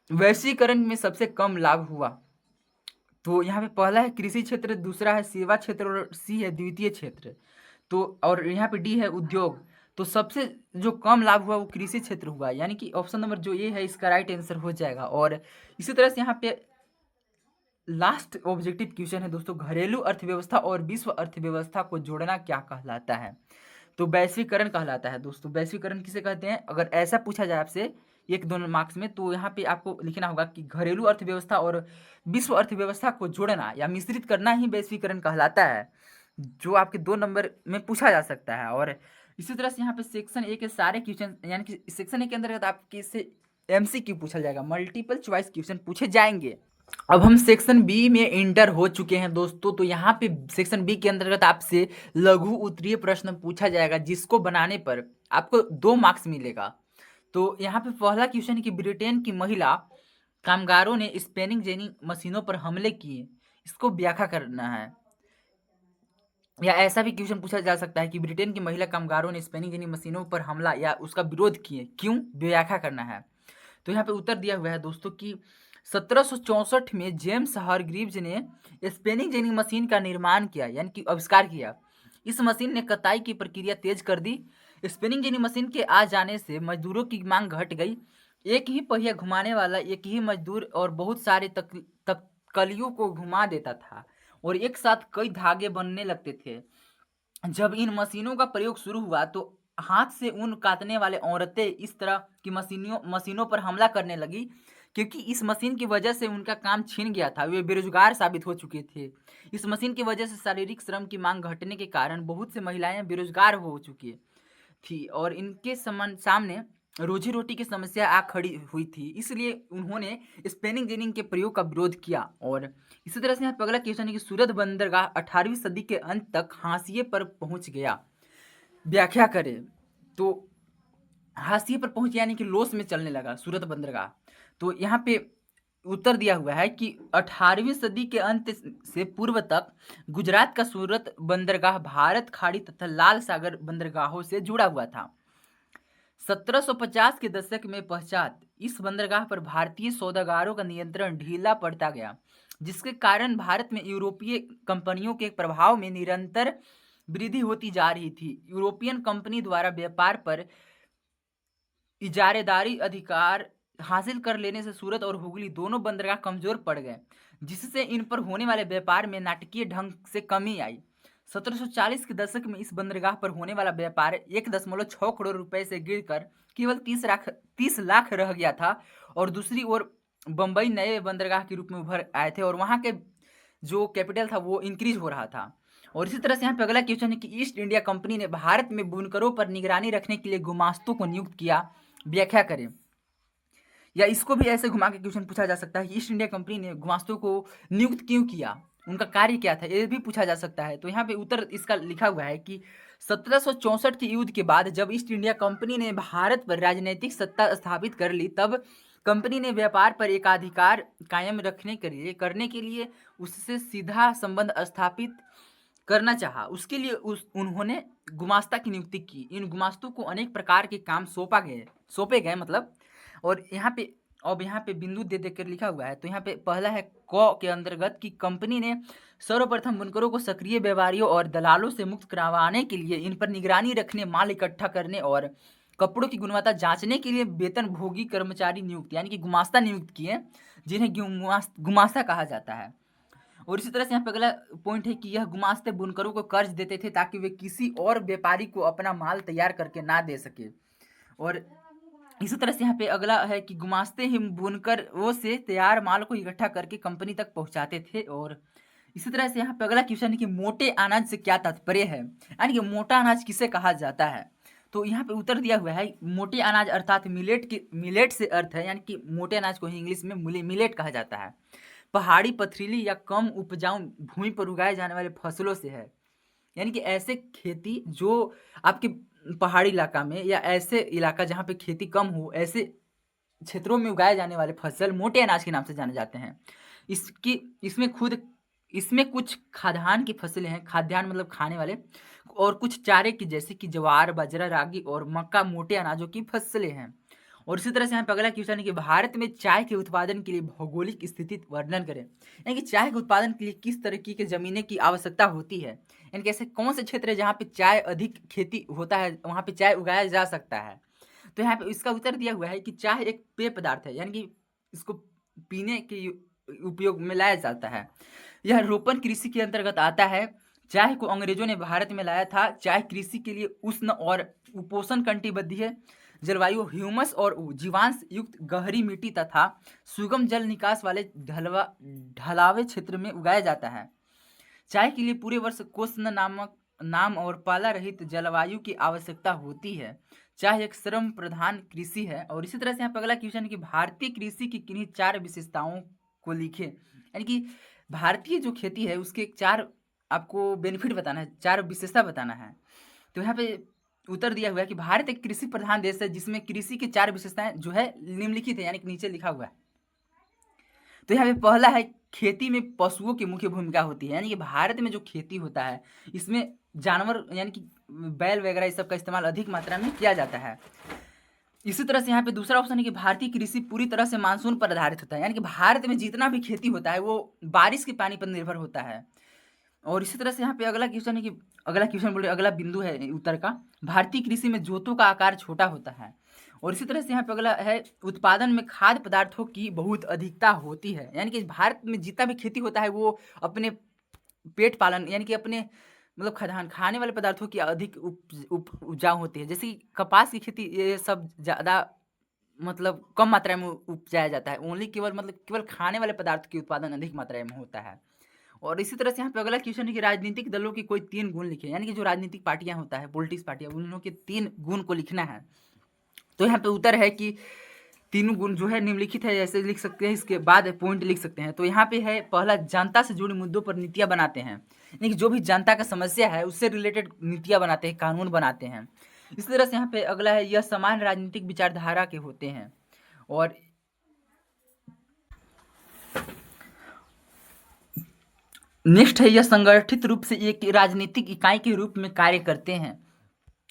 वैश्वीकरण में सबसे कम लाभ हुआ। तो यहाँ पे पहला है कृषि क्षेत्र, दूसरा है सेवा क्षेत्र और सी है द्वितीय क्षेत्र। तो और यहाँ पे डी है उद्योग। तो सबसे जो कम लाभ हुआ वो कृषि क्षेत्र हुआ, यानी कि ऑप्शन नंबर जो ये है इसका राइट आंसर हो जाएगा। और इसी तरह से यहाँ पे लास्ट ऑब्जेक्टिव क्वेश्चन है दोस्तों, घरेलू अर्थव्यवस्था और विश्व अर्थव्यवस्था को जोड़ना क्या कहलाता है। तो वैश्वीकरण कहलाता है दोस्तों। वैश्वीकरण किसे कहते हैं, अगर ऐसा पूछा जाए आपसे एक दोनों मार्क्स में, तो यहाँ पे आपको लिखना होगा कि घरेलू अर्थव्यवस्था और विश्व अर्थव्यवस्था को जोड़ना या मिश्रित करना ही वैश्वीकरण कहलाता है, जो आपके 2 नंबर में पूछा जा सकता है। और इसी तरह से यहाँ पे सेक्शन ए के सारे क्वेश्चन, यानी कि सेक्शन ए के अंतर्गत आपके इससे एमसीक्यू पूछा जाएगा, मल्टीपल चॉइस क्वेश्चन पूछे जाएंगे। अब हम सेक्शन बी में इंटर हो चुके हैं दोस्तों। तो यहाँ पे सेक्शन बी के अंतर्गत आपसे लघु उत्तरीय प्रश्न पूछा जाएगा, जिसको बनाने पर आपको 2 मार्क्स मिलेगा। तो यहाँ पे पहला क्वेश्चन है कि ब्रिटेन की महिला कामगारों ने स्पिनिंग जेनी मशीनों पर हमले किए, इसको व्याख्या करना है। या ऐसा भी क्वेश्चन पूछा जा सकता है कि ब्रिटेन की महिला कामगारों ने स्पिनिंग जेनी मशीनों पर हमला या उसका विरोध किए, क्यों, व्याख्या करना है। तो यहाँ पे उत्तर दिया हुआ है दोस्तों कि 1764 में जेम्स हारग्रीव्स ने स्पिनिंग जेनी मशीन का निर्माण किया, यानी कि आविष्कार किया। इस मशीन ने कताई की प्रक्रिया तेज कर दी। स्पिनिंग जेनी मशीन के आ जाने से मजदूरों की मांग घट गई। एक ही पहिया घुमाने वाला एक ही मजदूर और बहुत सारे तकलियों को घुमा देता था और एक साथ कई धागे बनने लगते थे। जब इन मशीनों का प्रयोग शुरू हुआ तो हाथ से ऊन काटने वाले औरतें इस तरह की मशीनों पर हमला करने लगी, क्योंकि इस मशीन की वजह से उनका काम छिन गया था, वे बेरोजगार साबित हो चुके थे। इस मशीन की वजह से शारीरिक श्रम की मांग घटने के कारण बहुत से महिलाएं बेरोजगार हो चुकी थी और इनके सामने रोजी रोटी की समस्या आ खड़ी हुई थी, इसलिए उन्होंने स्पिनिंग जेनिंग के प्रयोग का विरोध किया। और इसी तरह से यहाँ पे अगला क्वेश्चन है कि सूरत बंदरगाह 18वीं सदी के अंत तक हाशिए पर पहुंच गया, व्याख्या करें। तो हाशिए पर पहुंच यानी कि लॉस में चलने लगा सूरत बंदरगाह। तो यहाँ पे उत्तर दिया हुआ है कि 18वीं सदी के अंत से पूर्व तक गुजरात का सूरत बंदरगाह भारत खाड़ी तथा लाल सागर बंदरगाहों से जुड़ा हुआ था। 1750 के दशक में पश्चात इस बंदरगाह पर भारतीय सौदागरों का नियंत्रण ढीला पड़ता गया, जिसके कारण भारत में यूरोपीय कंपनियों के प्रभाव में निरंतर वृद्धि होती जा रही थी। यूरोपियन कंपनी द्वारा व्यापार पर इजारेदारी अधिकार हासिल कर लेने से सूरत और हुगली दोनों बंदरगाह कमजोर पड़ गए, जिससे इन पर होने वाले व्यापार में नाटकीय ढंग से कमी आई। 1740 के दशक में इस बंदरगाह पर होने वाला व्यापार 1.6 करोड़ रुपए से गिरकर केवल 30 लाख रह गया था और दूसरी ओर बंबई नए बंदरगाह के रूप में उभर आए थे और वहाँ के जो कैपिटल था वो इंक्रीज हो रहा था। और इसी तरह से यहाँ पे अगला क्वेश्चन है कि ईस्ट इंडिया कंपनी ने भारत में बुनकरों पर निगरानी रखने के लिए गुमास्तों को नियुक्त किया, व्याख्या करें। या इसको भी ऐसे घुमा के क्वेश्चन पूछा जा सकता है कि ईस्ट इंडिया कंपनी ने गुमास्तों को नियुक्त क्यों किया, उनका कार्य क्या था, ये भी पूछा जा सकता है। तो यहाँ पे उत्तर इसका लिखा हुआ है कि 1764 के युद्ध के बाद जब ईस्ट इंडिया कंपनी ने भारत पर राजनीतिक सत्ता स्थापित कर ली, तब कंपनी ने व्यापार पर एकाधिकार कायम करने के लिए उससे सीधा संबंध स्थापित करना चाहा। उसके लिए उन्होंने गुमास्ता की नियुक्ति की। इन गुमास्तों को अनेक प्रकार के काम सौंपे गए मतलब। और यहाँ पे अब यहाँ पे बिंदु दे देकर लिखा हुआ है। तो यहाँ पे पहला है क के अंतर्गत कि कंपनी ने सर्वप्रथम बुनकरों को सक्रिय व्यापारियों और दलालों से मुक्त करवाने के लिए इन पर निगरानी रखने, माल इकट्ठा करने और कपड़ों की गुणवत्ता जांचने के लिए वेतनभोगी कर्मचारी नियुक्त यानी कि गुमास्ता नियुक्त किए, जिन्हें गुमास्ता कहा जाता है। और इसी तरह से यहाँ पे अगला पॉइंट है कि यह गुमास्ते बुनकरों को कर्ज देते थे ताकि वे किसी और व्यापारी को अपना माल तैयार करके ना दे सके। और इसी तरह से यहाँ पे अगला है कि गुमास्ते ही बुनकर वो से तैयार माल को इकट्ठा करके कंपनी तक पहुंचाते थे। और इसी तरह से यहाँ पे अगला क्वेश्चन है कि मोटे अनाज से क्या तात्पर्य है, यानी कि मोटा अनाज किसे कहा जाता है। तो यहाँ पे उत्तर दिया हुआ है मोटे अनाज अर्थात मिलेट से अर्थ है, यानी कि मोटे अनाज को इंग्लिश में मिलेट कहा जाता है, पहाड़ी पथरीली या कम उपजाऊ भूमि पर उगाए जाने वाले फसलों से है। यानी कि ऐसे खेती जो आपके पहाड़ी इलाका में या ऐसे इलाका जहाँ पे खेती कम हो, ऐसे क्षेत्रों में उगाए जाने वाले फसल मोटे अनाज के नाम से जाने जाते हैं। इसमें कुछ खाद्यान्न की फसलें हैं, खाद्यान्न मतलब खाने वाले, और कुछ चारे की जैसे कि ज्वार, बाजरा, रागी और मक्का मोटे अनाजों की फसलें हैं। और इसी तरह से यहाँ पे अगला क्वेश्चन है कि भारत में चाय के उत्पादन के लिए भौगोलिक स्थिति वर्णन करें, यानी कि चाय के उत्पादन के लिए किस तरह की जमीनें की आवश्यकता होती है, यानी कि ऐसे कौन से क्षेत्र है जहाँ पे चाय अधिक खेती होता है, वहाँ पे चाय उगाया जा सकता है। तो यहाँ पे इसका उत्तर दिया हुआ है कि चाय एक पेय पदार्थ है, यानी कि इसको पीने के उपयोग में लाया जाता है। यह रोपण कृषि के अंतर्गत आता है। चाय को अंग्रेजों ने भारत में लाया था। चाय कृषि के लिए उष्ण और उपोष्ण कटिबंधीय जलवायु, ह्यूमस और जीवांश युक्त गहरी मिट्टी तथा सुगम जल निकास वाले ढलावे क्षेत्र में उगाया जाता है। चाय के लिए पूरे वर्ष कोष्ण नाम और पाला रहित जलवायु की आवश्यकता होती है। चाय एक श्रम प्रधान कृषि है। और इसी तरह से यहाँ पे अगला क्वेश्चन है कि भारतीय कृषि की किन्हीं 4 विशेषताओं को लिखे, यानी कि भारतीय जो खेती है उसके 4 आपको बेनिफिट बताना है, 4 विशेषता बताना है। तो यहाँ पे उत्तर दिया हुआ है कि भारत एक कृषि प्रधान देश है जिसमें कृषि की 4 विशेषताएं जो है निम्नलिखित है, यानी कि नीचे लिखा हुआ है। तो यहाँ पे पहला है खेती में पशुओं की मुख्य भूमिका होती है, यानी कि भारत में जो खेती होता है इसमें जानवर यानी कि बैल वगैरह इस सब का इस्तेमाल अधिक मात्रा में किया जाता है। इसी तरह से यहाँ पे दूसरा ऑप्शन है कि भारतीय कृषि पूरी तरह से मानसून पर आधारित होता है, यानी कि भारत में जितना भी खेती होता है वो बारिश के पानी पर निर्भर होता है। और इसी तरह से यहाँ पे अगला क्वेश्चन है कि अगला बिंदु है उत्तर का, भारतीय कृषि में जोतों का आकार छोटा होता है। और इसी तरह से यहाँ पे अगला है उत्पादन में खाद्य पदार्थों की बहुत अधिकता होती है, यानी कि भारत में जितना भी खेती होता है वो अपने पेट पालन यानी कि अपने मतलब खाने वाले पदार्थों की अधिक उपजाऊ होती है। जैसे कि कपास की खेती ये सब ज़्यादा मतलब कम मात्रा में उपजाया जाता है, ओनली केवल खाने वाले पदार्थ की उत्पादन अधिक मात्रा में होता है। और इसी तरह से यहाँ पे अगला क्वेश्चन है कि राजनीतिक दलों की कोई 3 गुण लिखे, यानी कि जो राजनीतिक पार्टियां होता है, पॉलिटिक्स पार्टियां, उन लोगों के 3 गुण को लिखना है। तो यहाँ पे उत्तर है कि तीनों गुण जो है निम्नलिखित है, ऐसे लिख सकते हैं, इसके बाद पॉइंट लिख सकते हैं। तो यहाँ पे है पहला, जनता से जुड़े मुद्दों पर नीतियाँ बनाते हैं, यानी कि जो भी जनता का समस्या है उससे रिलेटेड नीतियाँ बनाते हैं, कानून बनाते हैं। इस तरह से यहाँ पे अगला है यह समान राजनीतिक विचारधारा के होते हैं। और नेक्स्ट है यह संगठित रूप से एक राजनीतिक इकाई के रूप में कार्य करते हैं।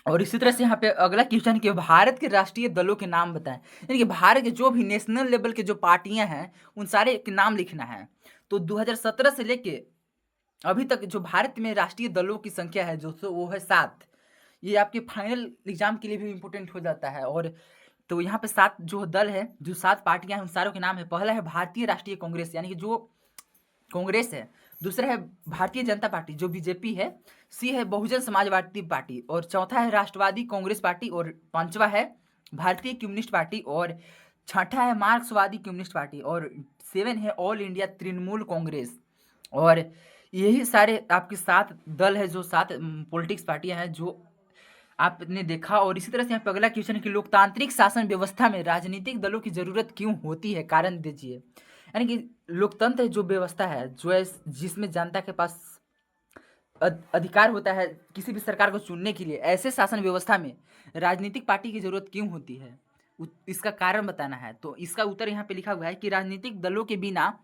और इसी तरह से यहाँ पे अगला क्वेश्चन कि भारत के राष्ट्रीय दलों के नाम बताएं, यानी कि भारत के जो भी नेशनल लेवल के जो पार्टियां हैं उन सारे के नाम लिखना है। तो 2017 से लेके अभी तक जो भारत में राष्ट्रीय दलों की संख्या है जो वो है 7। ये आपके फाइनल एग्जाम के लिए भी इम्पोर्टेंट हो जाता है। और तो यहाँ पे 7 जो दल है, जो 7 पार्टियां हैं उन सारों के नाम है। पहला है भारतीय राष्ट्रीय कांग्रेस, यानी कि जो कांग्रेस है। दूसरा है भारतीय जनता पार्टी जो बीजेपी है। सी है बहुजन समाजवादी पार्टी। और चौथा है राष्ट्रवादी कांग्रेस पार्टी। और पांचवा है भारतीय कम्युनिस्ट पार्टी। और छठा है मार्क्सवादी कम्युनिस्ट पार्टी। और 7 है ऑल इंडिया तृणमूल कांग्रेस। और यही सारे आपके 7 दल है, जो 7 पॉलिटिक्स पार्टियां हैं जो आपने देखा। और इसी तरह से यहाँ पे अगला क्वेश्चन है कि लोकतांत्रिक शासन व्यवस्था में राजनीतिक दलों की जरूरत क्यों होती है, कारण दीजिए। यानी कि लोकतंत्र जो व्यवस्था है जो है जिसमें जनता के पास अधिकार होता है किसी भी सरकार को चुनने के लिए, ऐसे शासन व्यवस्था में राजनीतिक पार्टी की जरूरत क्यों होती है, इसका कारण बताना है। तो इसका उत्तर यहाँ पे लिखा हुआ है कि राजनीतिक दलों के बिना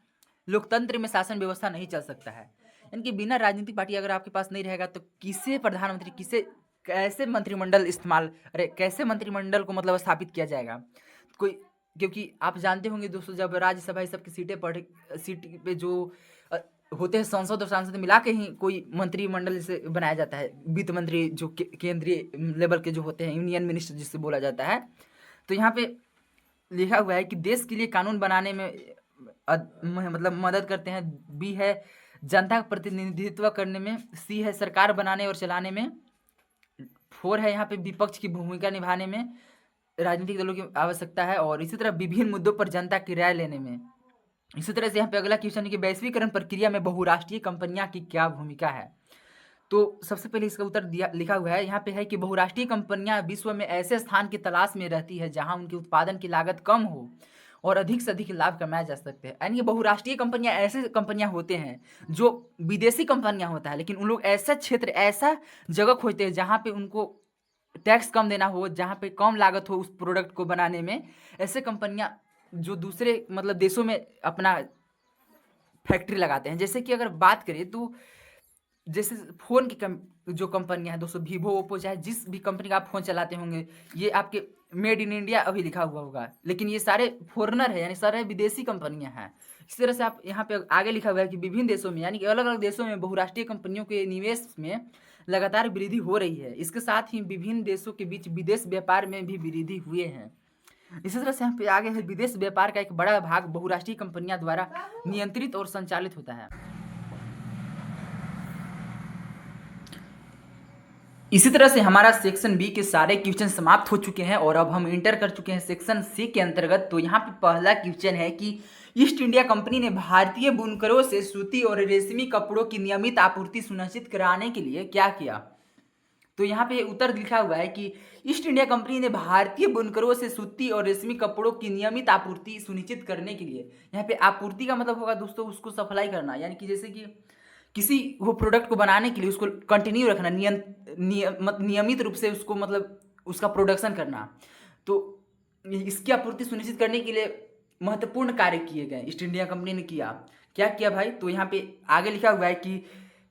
लोकतंत्र में शासन व्यवस्था नहीं चल सकता है। यानी कि बिना राजनीतिक पार्टी अगर आपके पास नहीं रहेगा तो किसे प्रधानमंत्री कैसे मंत्रिमंडल को मतलब स्थापित किया जाएगा। कोई क्योंकि आप जानते होंगे दोस्तों, जब राज्यसभा ये सब की सीट पे जो होते हैं सांसद और सांसद मिला के ही कोई मंत्रिमंडल से बनाया जाता है, वित्त मंत्री जो केंद्रीय लेवल के जो होते हैं, यूनियन मिनिस्टर जिससे बोला जाता है। तो यहाँ पे लिखा हुआ है कि देश के लिए कानून बनाने में मतलब मदद करते हैं। बी है जनता का प्रतिनिधित्व करने में। सी है सरकार बनाने और चलाने में। 4 है यहाँ पे विपक्ष की भूमिका निभाने में राजनीतिक दलों की आवश्यकता है। और इसी तरह विभिन्न मुद्दों पर जनता की राय लेने में। इसी तरह से यहाँ पे अगला क्वेश्चन है कि वैश्वीकरण प्रक्रिया में बहुराष्ट्रीय कंपनियां की क्या भूमिका है। तो सबसे पहले इसका उत्तर दिया लिखा हुआ है यहाँ पे है कि बहुराष्ट्रीय कंपनियां विश्व में ऐसे स्थान की तलाश में रहती है जहां उनके उत्पादन की लागत कम हो और अधिक से अधिक लाभ कमाया जा सकते हैं। यानी बहुराष्ट्रीय कंपनियां ऐसे कंपनियां होते हैं जो विदेशी कंपनियां होता है, लेकिन उन लोग ऐसा क्षेत्र, ऐसा जगह खोजते हैं जहाँ पे उनको टैक्स कम देना हो, जहाँ पे कम लागत हो उस प्रोडक्ट को बनाने में। ऐसे कंपनियां जो दूसरे मतलब देशों में अपना फैक्ट्री लगाते हैं। जैसे कि अगर बात करें तो जैसे फ़ोन की जो कंपनियां हैं दोस्तों, वीवो, ओप्पो, चाहे जिस भी कंपनी का आप फ़ोन चलाते होंगे, ये आपके मेड इन इंडिया अभी लिखा हुआ होगा, लेकिन ये सारे फॉरेनर है, यानी सारे विदेशी कंपनियां हैं। इसी तरह से आप यहाँ पे आगे लिखा हुआ है कि विभिन्न देशों में, यानी कि अलग अलग देशों में बहुराष्ट्रीय कंपनियों के निवेश में लगातार वृद्धि हो रही है। इसके साथ ही विभिन्न देशों के बीच विदेश व्यापार में भी वृद्धि हुए हैं। इसी तरह से यहाँ पे आगे है विदेश व्यापार का एक बड़ा भाग बहुराष्ट्रीय कंपनियां द्वारा नियंत्रित और संचालित होता है। इसी तरह से हमारा सेक्शन बी के सारे क्वेश्चन समाप्त हो चुके हैं और अब हम इंटर कर चुके हैं सेक्शन सी के अंतर्गत। तो यहाँ पे पहला क्वेश्चन है कि ईस्ट इंडिया कंपनी ने भारतीय बुनकरों से सूती और रेशमी कपड़ों की नियमित आपूर्ति सुनिश्चित कराने के लिए क्या किया। तो यहाँ पे उत्तर लिखा हुआ है कि ईस्ट इंडिया कंपनी ने भारतीय बुनकरों से सूती और रेशमी कपड़ों की नियमित आपूर्ति सुनिश्चित करने के लिए, यहाँ पे आपूर्ति का मतलब होगा दोस्तों उसको सप्लाई करना, यानी कि जैसे कि किसी वो प्रोडक्ट को बनाने के लिए उसको कंटिन्यू रखना, नियमित रूप से उसको मतलब उसका प्रोडक्शन करना। तो इसकी आपूर्ति सुनिश्चित करने के लिए महत्वपूर्ण कार्य किए गए ईस्ट इंडिया कंपनी ने किया। क्या किया भाई, तो यहाँ पे आगे लिखा हुआ है कि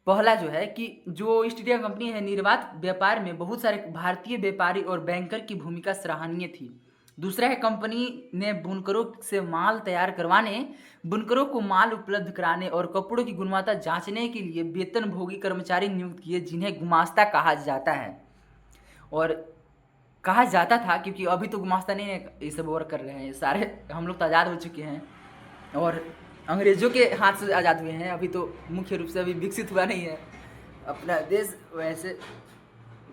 पहला जो है कि जो ईस्ट इंडिया कंपनी है निर्यात व्यापार में बहुत सारे भारतीय व्यापारी और बैंकर की भूमिका सराहनीय थी। दूसरा है कंपनी ने बुनकरों से माल तैयार करवाने, बुनकरों को माल उपलब्ध कराने और कपड़ों की गुणवत्ता जांचने के लिए वेतनभोगी कर्मचारी नियुक्त किए जिन्हें गुमास्ता कहा जाता है। और कहा जाता था क्योंकि अभी तो गुमास्ता नहीं है, ये सब वर्क कर रहे हैं, सारे हम लोग तो आज़ाद हो चुके हैं और अंग्रेजों के हाथ से आज़ाद हुए हैं। अभी तो मुख्य रूप से अभी विकसित हुआ नहीं है अपना देश वैसे।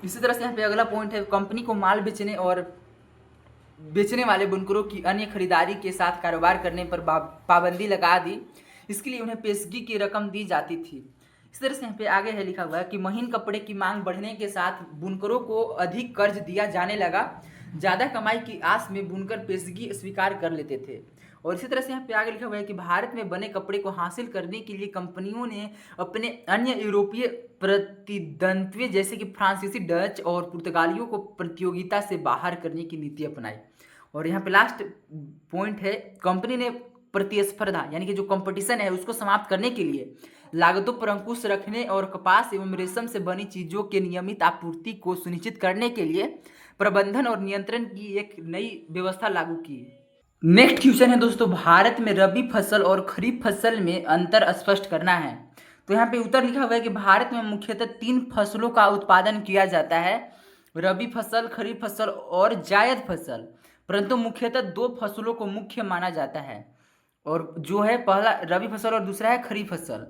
इसी तरह से यहाँ पे अगला पॉइंट है कंपनी को माल बेचने वाले बुनकरों की अन्य खरीदारी के साथ कारोबार करने पर पाबंदी लगा दी। इसके लिए उन्हें पेशगी की रकम दी जाती थी। इस तरह से यहाँ पे आगे है लिखा हुआ है कि महीन कपड़े की मांग बढ़ने के साथ बुनकरों को अधिक कर्ज दिया जाने लगा। ज़्यादा कमाई की आस में बुनकर पेशगी स्वीकार कर लेते थे। और इसी तरह से यहाँ पे आगे लिखा हुआ है कि भारत में बने कपड़े को हासिल करने के लिए कंपनियों ने अपने अन्य यूरोपीय प्रतिद्वंद्वी जैसे कि फ्रांसीसी, डच और पुर्तगालियों को प्रतियोगिता से बाहर करने की नीति अपनाई। और यहाँ पे लास्ट पॉइंट है कंपनी ने प्रतिस्पर्धा यानी कि जो कंपटीशन है उसको समाप्त करने के लिए लागतों पर अंकुश रखने और कपास एवं रेशम से बनी चीजों के नियमित आपूर्ति को सुनिश्चित करने के लिए प्रबंधन और नियंत्रण की एक नई व्यवस्था लागू की। नेक्स्ट क्वेश्चन है दोस्तों, भारत में रबी फसल और खरीफ फसल में अंतर स्पष्ट करना है। तो यहाँ पे उत्तर लिखा हुआ है कि भारत में मुख्यतः 3 फसलों का उत्पादन किया जाता है, रबी फसल, खरीफ फसल और जायद फसल, परंतु मुख्यतः 2 फसलों को मुख्य माना जाता है और जो है पहला रबी फसल और दूसरा है खरीफ फसल।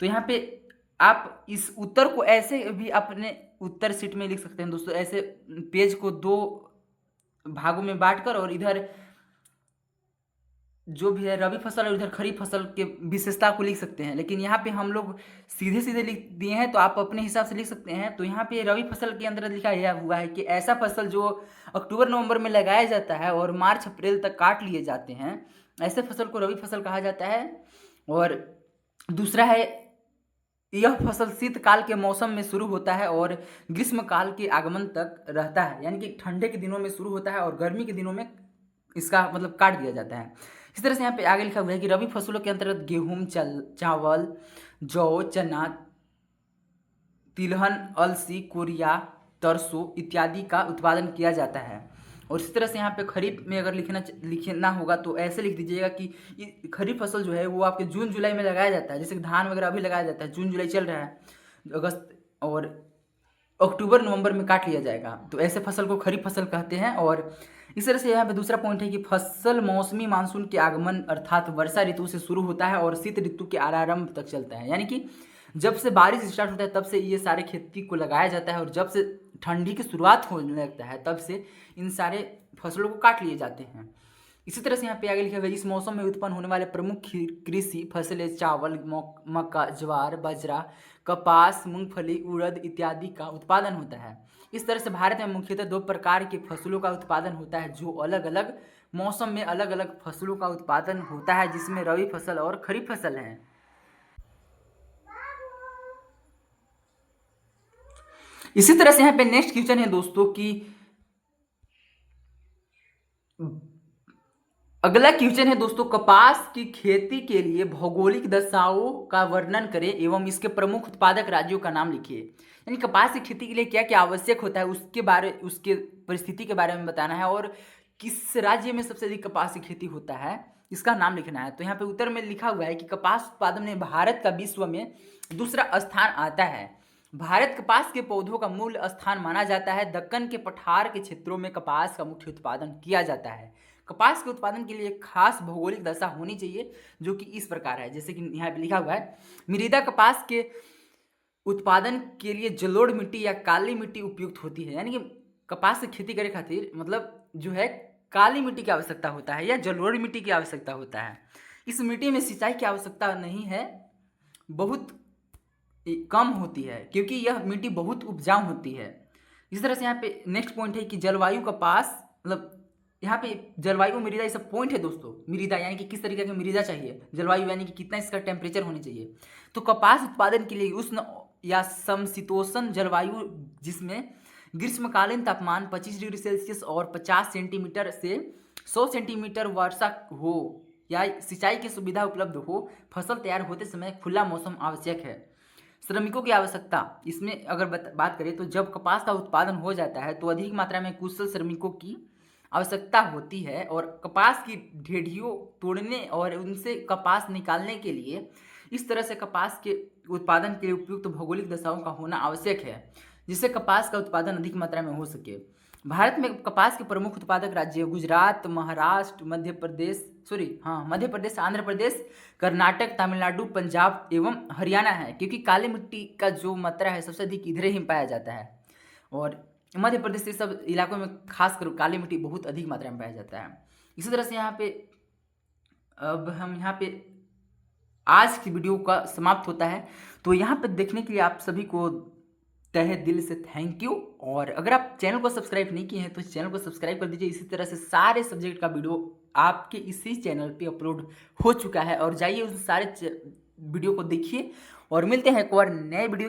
तो यहाँ पे आप इस उत्तर को ऐसे भी अपने उत्तर शीट में लिख सकते हैं दोस्तों, ऐसे पेज को 2 भागों में बांटकर और इधर जो भी है रबी फसल और इधर खरीफ फसल के विशेषता को लिख सकते हैं। लेकिन यहाँ पे हम लोग सीधे सीधे लिख दिए हैं तो आप अपने हिसाब से लिख सकते हैं। तो यहाँ पे रबी फसल के अंदर लिखा हुआ है कि ऐसा फसल जो अक्टूबर नवंबर में लगाया जाता है और मार्च अप्रैल तक काट लिए जाते हैं, ऐसे फसल को रबी फसल कहा जाता है। और दूसरा है यह फसल शीतकाल के मौसम में शुरू होता है और ग्रीष्म काल के आगमन तक रहता है, यानी कि ठंडे के दिनों में शुरू होता है और गर्मी के दिनों में इसका मतलब काट दिया जाता है। इस तरह से यहाँ पे आगे लिखा हुआ है कि रबी फसलों के अंतर्गत गेहूं, चावल, जौ, चना, तिलहन, अलसी, कोरिया, सरसों इत्यादि का उत्पादन किया जाता है। और इसी तरह से यहाँ पे खरीफ में अगर लिखना होगा तो ऐसे लिख दीजिएगा कि खरीफ फसल जो है वो आपके जून जुलाई में लगाया जाता है। जैसे कि धान वगैरह अभी लगाया जाता है, जून जुलाई चल रहा है, अगस्त और अक्टूबर नवंबर में काट लिया जाएगा, तो ऐसे फसल को खरीफ फसल कहते हैं। और इस तरह से यहाँ पे दूसरा पॉइंट है कि फसल मौसमी मानसून के आगमन अर्थात वर्षा ऋतु से शुरू होता है और शीत ऋतु के आरंभ तक चलता है। यानी कि जब से बारिश स्टार्ट होता है तब से ये सारे खेती को लगाया जाता है, और जब से ठंडी की शुरुआत होने लगता है तब से इन सारे फसलों को काट लिए जाते हैं। इसी तरह से यहाँ पे आगे लिखा हुआ है, इस मौसम में उत्पन्न होने वाले प्रमुख कृषि फसलें चावल, मक्का, ज्वार, बाजरा, कपास, मूंगफली, उड़द इत्यादि का उत्पादन होता है। इस तरह से भारत में मुख्यतः 2 प्रकार के फसलों का उत्पादन होता है, जो अलग अलग मौसम में अलग अलग फसलों का उत्पादन होता है, जिसमें रबी फसल और खरीफ फसल है। इसी तरह से यहाँ पे नेक्स्ट क्वेश्चन है दोस्तों कि अगला क्वेश्चन है दोस्तों, कपास की खेती के लिए भौगोलिक दशाओं का वर्णन करें एवं इसके प्रमुख उत्पादक राज्यों का नाम लिखिए। यानी कपास की खेती के लिए क्या क्या आवश्यक होता है उसके परिस्थिति के बारे में बताना है, और किस राज्य में सबसे अधिक कपास की खेती होता है इसका नाम लिखना है। तो यहाँ पे उत्तर में लिखा हुआ है कि कपास उत्पादन में भारत का विश्व में दूसरा स्थान आता है। भारत कपास के पौधों का मूल स्थान माना जाता है। दक्कन के पठार के क्षेत्रों में कपास का मुख्य उत्पादन किया जाता है। कपास के उत्पादन के लिए एक खास भौगोलिक दशा होनी चाहिए, जो कि इस प्रकार है। जैसे कि यहाँ पे लिखा हुआ है, मृदा कपास के उत्पादन के लिए जलोढ़ मिट्टी या काली मिट्टी उपयुक्त होती है। यानी कि कपास की खेती करे खातिर मतलब जो है काली मिट्टी की आवश्यकता होता है या जलोढ़ मिट्टी की आवश्यकता होता है। इस मिट्टी में सिंचाई की आवश्यकता नहीं है, बहुत कम होती है, क्योंकि यह मिट्टी बहुत उपजाऊ होती है। इस तरह से यहाँ पे नेक्स्ट पॉइंट है कि जलवायु कपास मतलब यहाँ पे जलवायु मृदा, ये सब पॉइंट है दोस्तों। मृदा यानी कि किस तरीके की मृदा चाहिए, जलवायु यानी कि कितना इसका टेम्परेचर होनी चाहिए। तो कपास उत्पादन के लिए उष्ण या समशीतोष्ण जलवायु, जिसमें ग्रीष्मकालीन तापमान 25 डिग्री सेल्सियस और 50 सेंटीमीटर से 100 सेंटीमीटर वर्षा हो या सिंचाई की सुविधा उपलब्ध हो, फसल तैयार होते समय खुला मौसम आवश्यक है। श्रमिकों की आवश्यकता, इसमें अगर बात करें तो जब कपास का उत्पादन हो जाता है तो अधिक मात्रा में कुशल श्रमिकों की आवश्यकता होती है, और कपास की ढेडियों तोड़ने और उनसे कपास निकालने के लिए इस तरह से कपास के उत्पादन के लिए उपयुक्त भौगोलिक दशाओं का होना आवश्यक है, जिससे कपास का उत्पादन अधिक मात्रा में हो सके। भारत में कपास के प्रमुख उत्पादक राज्य गुजरात, महाराष्ट्र, मध्य प्रदेश, आंध्र प्रदेश, कर्नाटक, तमिलनाडु, पंजाब एवं हरियाणा है, क्योंकि काली मिट्टी का जो मात्रा है सबसे अधिक इधर ही पाया जाता है। और मध्य प्रदेश के सब इलाकों में खासकर काली मिट्टी बहुत अधिक मात्रा में पाया जाता है। इसी तरह से यहाँ पे अब हम यहाँ पे आज की वीडियो का समाप्त होता है। तो यहाँ पे देखने के लिए आप सभी को तहे दिल से थैंक यू। और अगर आप चैनल को सब्सक्राइब नहीं किए हैं तो चैनल को सब्सक्राइब कर दीजिए। इसी तरह से सारे सब्जेक्ट का वीडियो आपके इसी चैनल पे अपलोड हो चुका है, और जाइए उस सारे वीडियो को देखिए। और मिलते हैं एक और नए वीडियो के